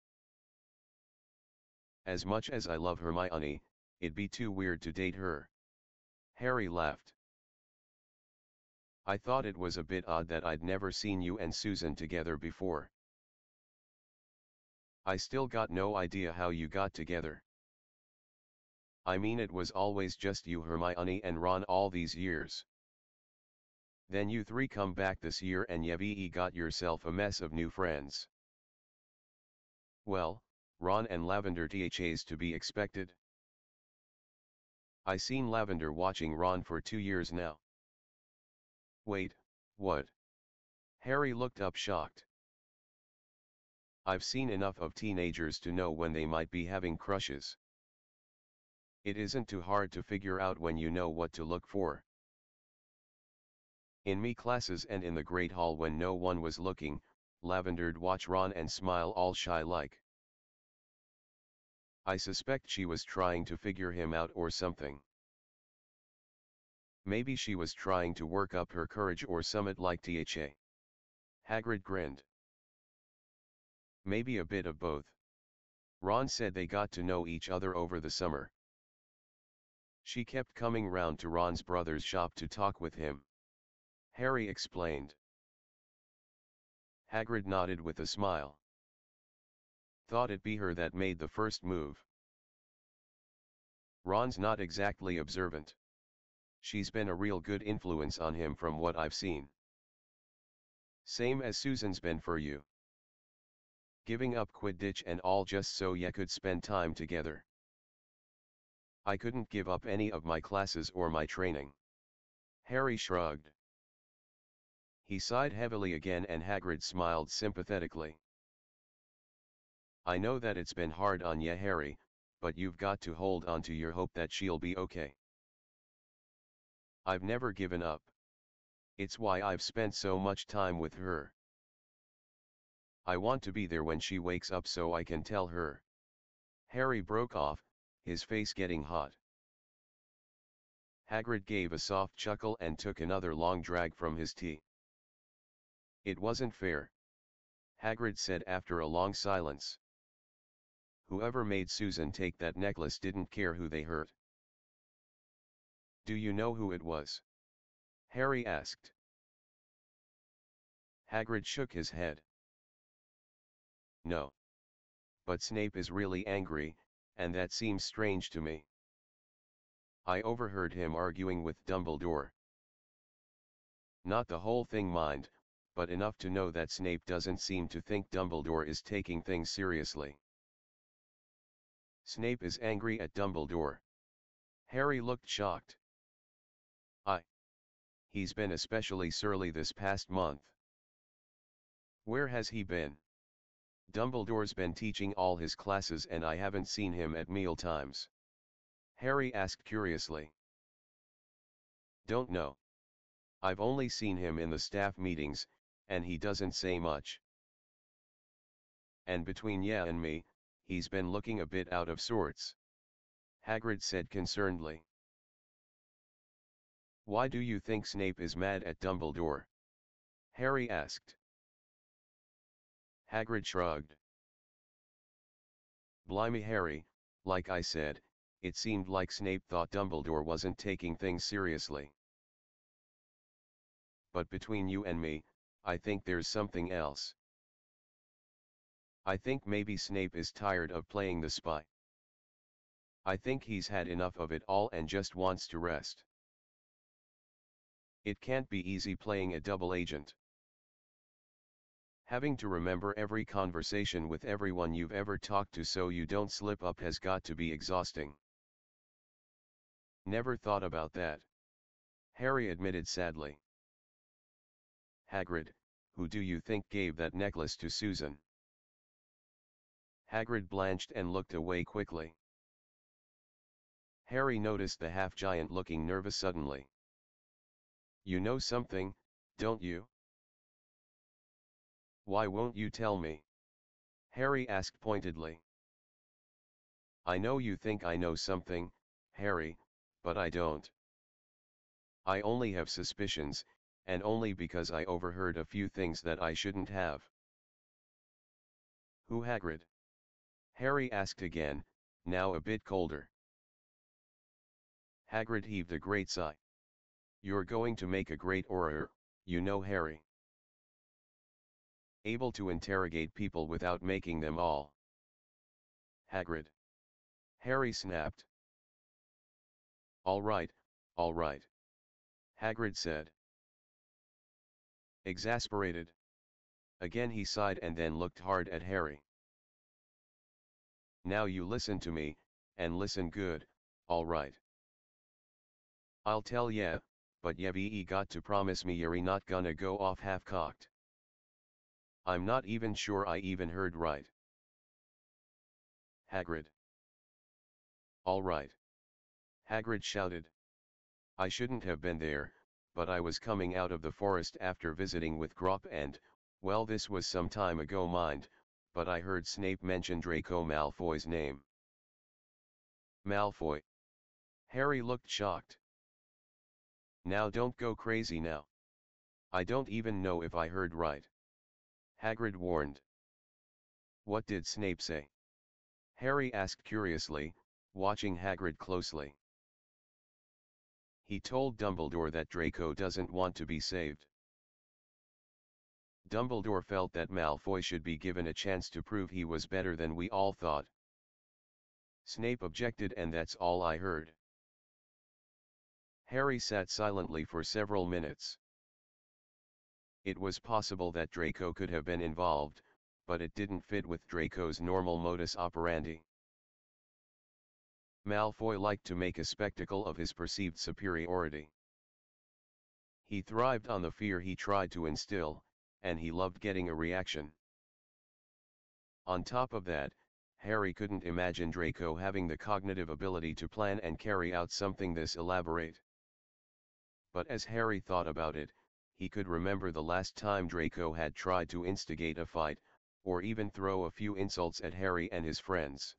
Speaker 1: "As much as I love Hermione, it'd be too weird to date her." Harry laughed. "I thought it was a bit odd that I'd never seen you and Susan together before." "I still got no idea how you got together." "I mean, it was always just you, Hermione and Ron all these years. Then you three come back this year and you've got yourself a mess of new friends." "Well, Ron and Lavender thas to be expected." "I seen Lavender watching Ron for 2 years now." "Wait, what?" Harry looked up shocked. "I've seen enough of teenagers to know when they might be having crushes. It isn't too hard to figure out when you know what to look for." "In me classes and in the Great Hall when no one was looking, Lavender'd watch Ron and smile all shy like. I suspect she was trying to figure him out or something. Maybe she was trying to work up her courage or summit like tha." Hagrid grinned. "Maybe a bit of both. Ron said they got to know each other over the summer. She kept coming round to Ron's brother's shop to talk with him." Harry explained. Hagrid nodded with a smile. "Thought it be her that made the first move. Ron's not exactly observant. She's been a real good influence on him from what I've seen. Same as Susan's been for you. Giving up Quidditch and all just so ye could spend time together." "I couldn't give up any of my classes or my training." Harry shrugged. He sighed heavily again and Hagrid smiled sympathetically. "I know that it's been hard on ye, Harry, but you've got to hold on to your hope that she'll be okay." "I've never given up. It's why I've spent so much time with her. I want to be there when she wakes up so I can tell her." Harry broke off, his face getting hot. Hagrid gave a soft chuckle and took another long drag from his tea. "It wasn't fair," Hagrid said after a long silence. "Whoever made Susan take that necklace didn't care who they hurt." "Do you know who it was?" Harry asked. Hagrid shook his head. No. But Snape is really angry, and that seems strange to me. I overheard him arguing with Dumbledore. Not the whole thing, mind, but enough to know that Snape doesn't seem to think Dumbledore is taking things seriously. Snape is angry at Dumbledore. Harry looked shocked. He's been especially surly this past month. Where has he been? Dumbledore's been teaching all his classes and I haven't seen him at mealtimes. Harry asked curiously. Don't know. I've only seen him in the staff meetings, and he doesn't say much. And between ya and me, he's been looking a bit out of sorts. Hagrid said concernedly. Why do you think Snape is mad at Dumbledore? Harry asked. Hagrid shrugged. Blimey, Harry, like I said, it seemed like Snape thought Dumbledore wasn't taking things seriously. But between you and me, I think there's something else. I think maybe Snape is tired of playing the spy. I think he's had enough of it all and just wants to rest. It can't be easy playing a double agent. Having to remember every conversation with everyone you've ever talked to so you don't slip up has got to be exhausting. Never thought about that. Harry admitted sadly. Hagrid, who do you think gave that necklace to Susan? Hagrid blanched and looked away quickly. Harry noticed the half-giant looking nervous suddenly. You know something, don't you? Why won't you tell me? Harry asked pointedly. I know you think I know something, Harry, but I don't. I only have suspicions, and only because I overheard a few things that I shouldn't have. Who, Hagrid? Harry asked again, now a bit colder. Hagrid heaved a great sigh. You're going to make a great orator, you know, Harry. Able to interrogate people without making them all. Hagrid. Harry snapped. All right, Hagrid said. Exasperated. Again he sighed and then looked hard at Harry. Now you listen to me, and listen good, all right. I'll tell ya, but you've got to promise me you're not gonna go off half-cocked. I'm not even sure I even heard right. Hagrid. All right. Hagrid shouted. I shouldn't have been there, but I was coming out of the forest after visiting with Grop and, well, this was some time ago, mind, but I heard Snape mention Draco Malfoy's name. Malfoy. Harry looked shocked. Now don't go crazy now. I don't even know if I heard right. Hagrid warned. What did Snape say? Harry asked curiously, watching Hagrid closely. He told Dumbledore that Draco doesn't want to be saved. Dumbledore felt that Malfoy should be given a chance to prove he was better than we all thought. Snape objected, and that's all I heard. Harry sat silently for several minutes. It was possible that Draco could have been involved, but it didn't fit with Draco's normal modus operandi. Malfoy liked to make a spectacle of his perceived superiority. He thrived on the fear he tried to instill, and he loved getting a reaction. On top of that, Harry couldn't imagine Draco having the cognitive ability to plan and carry out something this elaborate. But as Harry thought about it, he could remember the last time Draco had tried to instigate a fight, or even throw a few insults at Harry and his friends.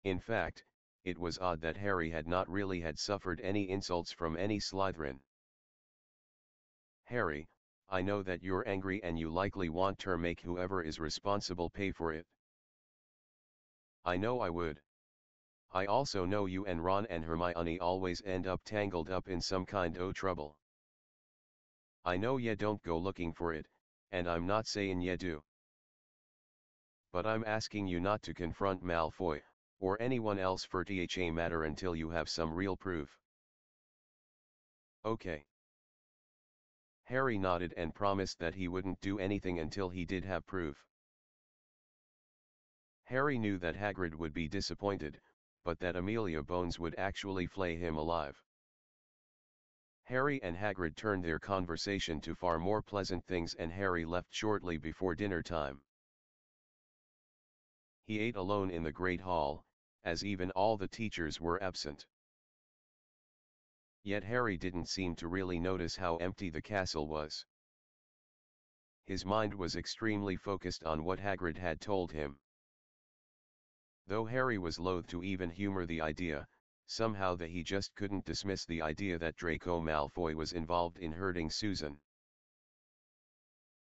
Speaker 1: In fact, it was odd that Harry had not really had suffered any insults from any Slytherin. Harry, I know that you're angry and you likely want to make whoever is responsible pay for it. I know I would. I also know you and Ron and Hermione always end up tangled up in some kind o' trouble. I know ye don't go looking for it, and I'm not saying ye do. But I'm asking you not to confront Malfoy, or anyone else for the matter until you have some real proof. Okay. Harry nodded and promised that he wouldn't do anything until he did have proof. Harry knew that Hagrid would be disappointed, but that Amelia Bones would actually flay him alive. Harry and Hagrid turned their conversation to far more pleasant things, and Harry left shortly before dinner time. He ate alone in the Great Hall, as even all the teachers were absent. Yet Harry didn't seem to really notice how empty the castle was. His mind was extremely focused on what Hagrid had told him. Though Harry was loath to even humor the idea, somehow he just couldn't dismiss the idea that Draco Malfoy was involved in hurting Susan.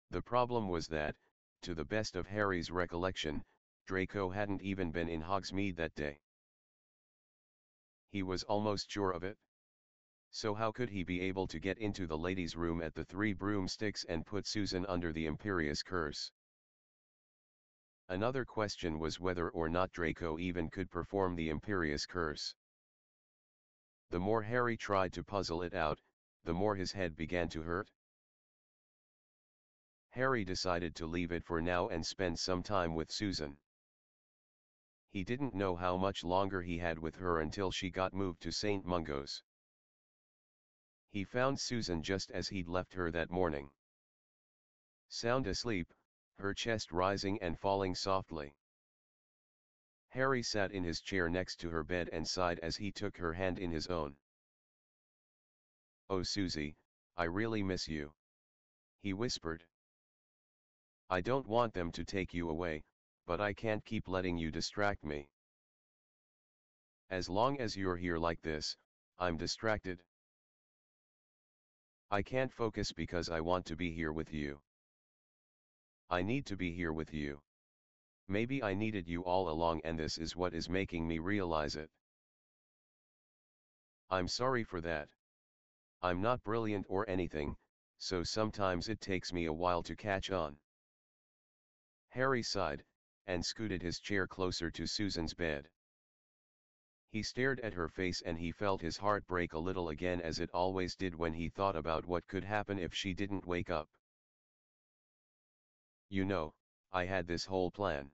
Speaker 1: The problem was that, to the best of Harry's recollection, Draco hadn't even been in Hogsmeade that day. He was almost sure of it. So how could he be able to get into the ladies' room at the Three Broomsticks and put Susan under the Imperious Curse? Another question was whether or not Draco even could perform the Imperious Curse. The more Harry tried to puzzle it out, the more his head began to hurt. Harry decided to leave it for now and spend some time with Susan. He didn't know how much longer he had with her until she got moved to St. Mungo's. He found Susan just as he'd left her that morning. Sound asleep, her chest rising and falling softly. Harry sat in his chair next to her bed and sighed as he took her hand in his own. "Oh Susie, I really miss you," he whispered. "I don't want them to take you away, but I can't keep letting you distract me. As long as you're here like this, I'm distracted. I can't focus because I want to be here with you. I need to be here with you. Maybe I needed you all along and this is what is making me realize it. I'm sorry for that. I'm not brilliant or anything, so sometimes it takes me a while to catch on." Harry sighed, and scooted his chair closer to Susan's bed. He stared at her face and he felt his heart break a little again, as it always did when he thought about what could happen if she didn't wake up. "You know, I had this whole plan,"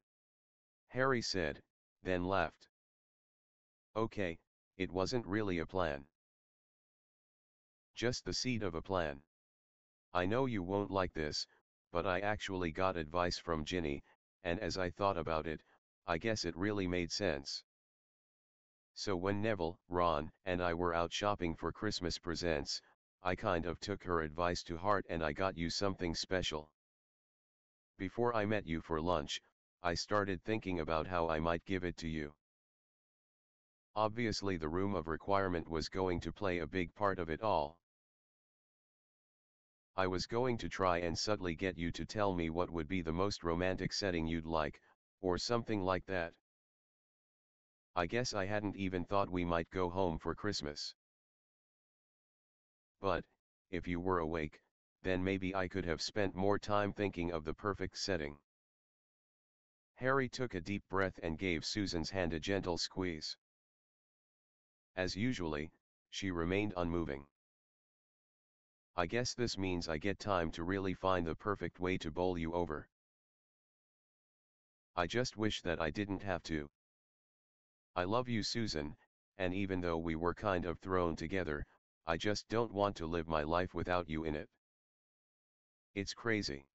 Speaker 1: Harry said, then laughed. "Okay, it wasn't really a plan. Just the seed of a plan. I know you won't like this, but I actually got advice from Ginny, and as I thought about it, I guess it really made sense. So when Neville, Ron, and I were out shopping for Christmas presents, I kind of took her advice to heart and I got you something special. Before I met you for lunch, I started thinking about how I might give it to you. Obviously the room of requirement was going to play a big part of it all. I was going to try and subtly get you to tell me what would be the most romantic setting you'd like, or something like that. I guess I hadn't even thought we might go home for Christmas. But, if you were awake, then maybe I could have spent more time thinking of the perfect setting." Harry took a deep breath and gave Susan's hand a gentle squeeze. As usually, she remained unmoving. "I guess this means I get time to really find the perfect way to bowl you over. I just wish that I didn't have to. I love you, Susan, and even though we were kind of thrown together, I just don't want to live my life without you in it. It's crazy.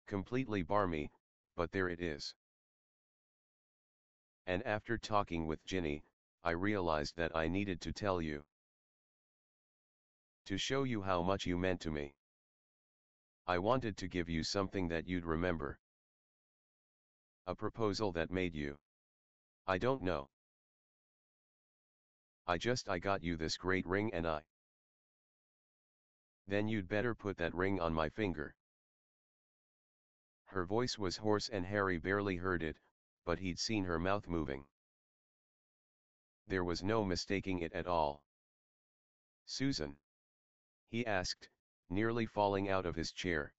Speaker 1: Completely barmy, but there it is. And after talking with Ginny, I realized that I needed to tell you. To show you how much you meant to me. I wanted to give you something that you'd remember. A proposal that made you. I don't know. I got you this great ring and I. Then you'd better put that ring on my finger." Her voice was hoarse and Harry barely heard it, but he'd seen her mouth moving. There was no mistaking it at all. "Susan?" he asked, nearly falling out of his chair.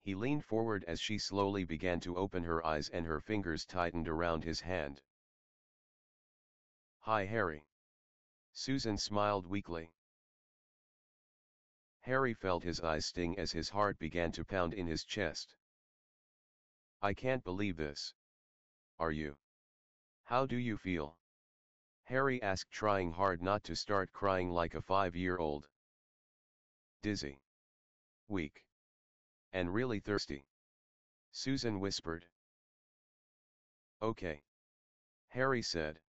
Speaker 1: He leaned forward as she slowly began to open her eyes and her fingers tightened around his hand. "Hi, Harry." Susan smiled weakly. Harry felt his eyes sting as his heart began to pound in his chest. "I can't believe this. Are you? How do you feel?" Harry asked, trying hard not to start crying like a 5-year-old. "Dizzy. Weak. And really thirsty," Susan whispered. "Okay," Harry said.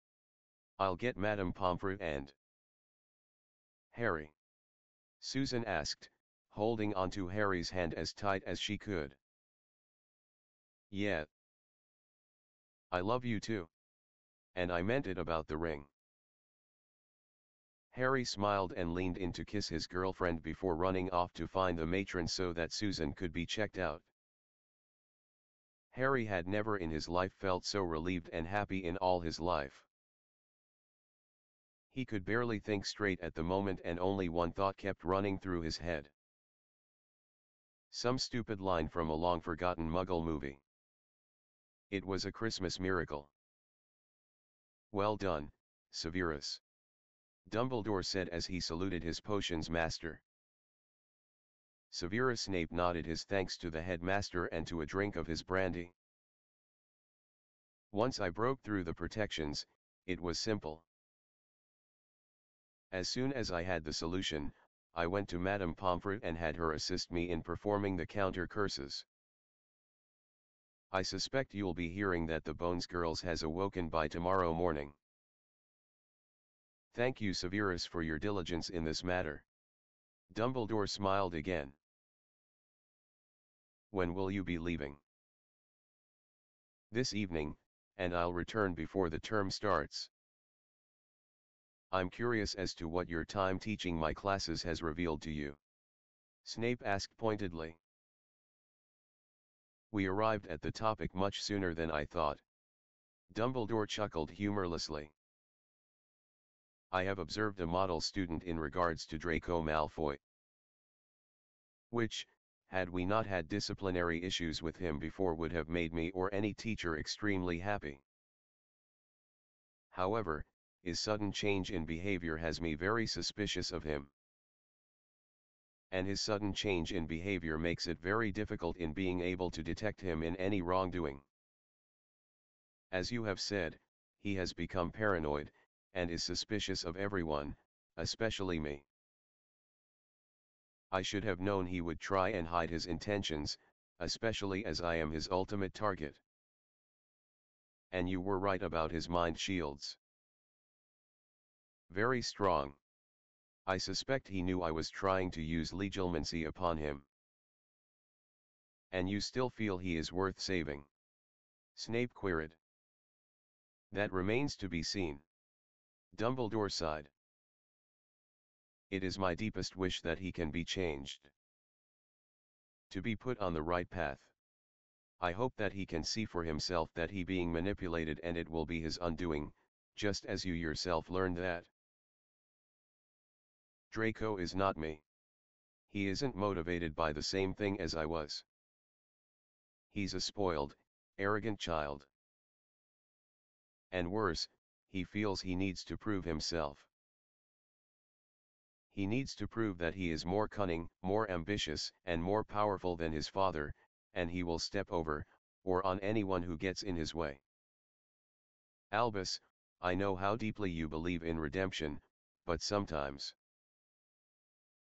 Speaker 1: "I'll get Madame Pomfret and—" "Harry?" Susan asked, holding onto Harry's hand as tight as she could. "Yeah. I love you too. And I meant it about the ring." Harry smiled and leaned in to kiss his girlfriend before running off to find the matron so that Susan could be checked out. Harry had never in his life felt so relieved and happy in all his life. He could barely think straight at the moment and only one thought kept running through his head. Some stupid line from a long-forgotten Muggle movie. It was a Christmas miracle. "Well done, Severus," Dumbledore said as he saluted his potions master. Severus Snape nodded his thanks to the headmaster and to a drink of his brandy. "Once I broke through the protections, it was simple. As soon as I had the solution, I went to Madame Pomfret and had her assist me in performing the counter curses. I suspect you'll be hearing that the Bones Girls has awoken by tomorrow morning. Thank you, Severus, for your diligence in this matter." Dumbledore smiled again. "When will you be leaving?" "This evening, and I'll return before the term starts." "I'm curious as to what your time teaching my classes has revealed to you," Snape asked pointedly. "We arrived at the topic much sooner than I thought." Dumbledore chuckled humorlessly. "I have observed a model student in regards to Draco Malfoy. Which, had we not had disciplinary issues with him before, would have made me or any teacher extremely happy. However, his sudden change in behavior has me very suspicious of him. And his sudden change in behavior makes it very difficult in being able to detect him in any wrongdoing. As you have said, he has become paranoid, and is suspicious of everyone, especially me. I should have known he would try and hide his intentions, especially as I am his ultimate target. And you were right about his mind shields. Very strong. I suspect he knew I was trying to use legilmency upon him." "And you still feel he is worth saving?" Snape queried. "That remains to be seen." Dumbledore sighed. "It is my deepest wish that he can be changed. To be put on the right path. I hope that he can see for himself that he being manipulated and it will be his undoing, just as you yourself learned that. Draco is not me. He isn't motivated by the same thing as I was. He's a spoiled, arrogant child. And worse, he feels he needs to prove himself. He needs to prove that he is more cunning, more ambitious, and more powerful than his father, and he will step over, or on anyone who gets in his way. Albus, I know how deeply you believe in redemption, but sometimes.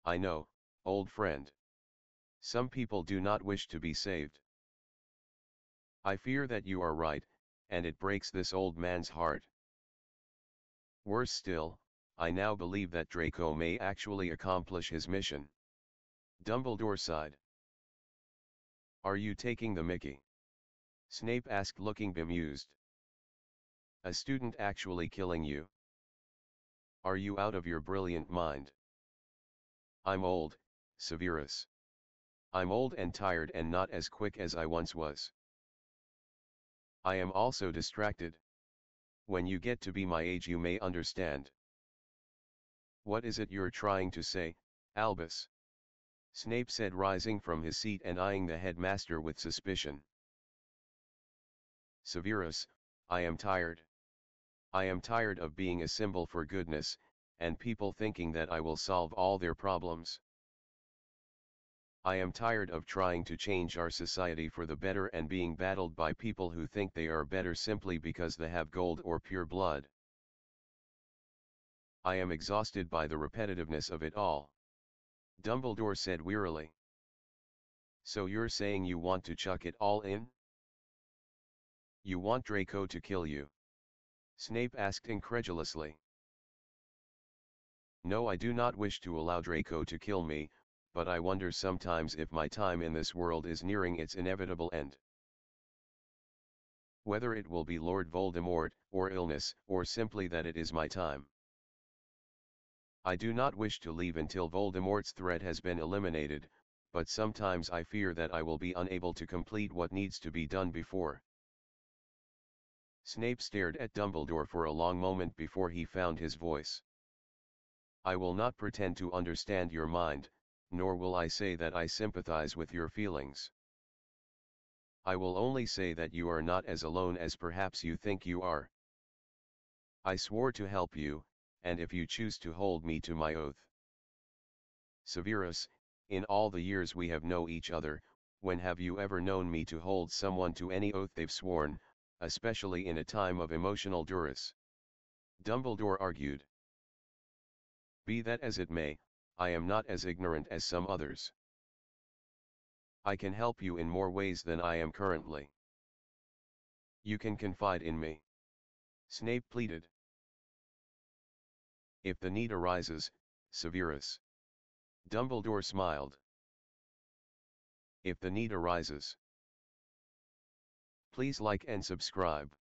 Speaker 1: I know, old friend. Some people do not wish to be saved. I fear that you are right, and it breaks this old man's heart. Worse still, I now believe that Draco may actually accomplish his mission." Dumbledore sighed. "Are you taking the mickey?" Snape asked, looking bemused. "A student actually killing you? Are you out of your brilliant mind?" "I'm old, Severus. I'm old and tired and not as quick as I once was. I am also distracted. When you get to be my age you may understand." "What is it you're trying to say, Albus. Snape said, rising from his seat and eyeing the headmaster with suspicion. Severus, I am tired. I am tired of being a symbol for goodness, and people thinking that I will solve all their problems. I am tired of trying to change our society for the better and being battled by people who think they are better simply because they have gold or pure blood. I am exhausted by the repetitiveness of it all. Dumbledore said wearily. So you're saying you want to chuck it all in? You want Draco to kill you? Snape asked incredulously. No, I do not wish to allow Draco to kill me, but I wonder sometimes if my time in this world is nearing its inevitable end. Whether it will be Lord Voldemort, or illness, or simply that it is my time. I do not wish to leave until Voldemort's threat has been eliminated, but sometimes I fear that I will be unable to complete what needs to be done before. Snape stared at Dumbledore for a long moment before he found his voice. I will not pretend to understand your mind, nor will I say that I sympathize with your feelings. I will only say that you are not as alone as perhaps you think you are. I swore to help you, and if you choose to hold me to my oath. Severus, in all the years we have known each other, when have you ever known me to hold someone to any oath they've sworn, especially in a time of emotional duress? Dumbledore argued. Be that as it may, I am not as ignorant as some others. I can help you in more ways than I am currently. You can confide in me. Snape pleaded. If the need arises, Severus. Dumbledore smiled. If the need arises. Please like and subscribe.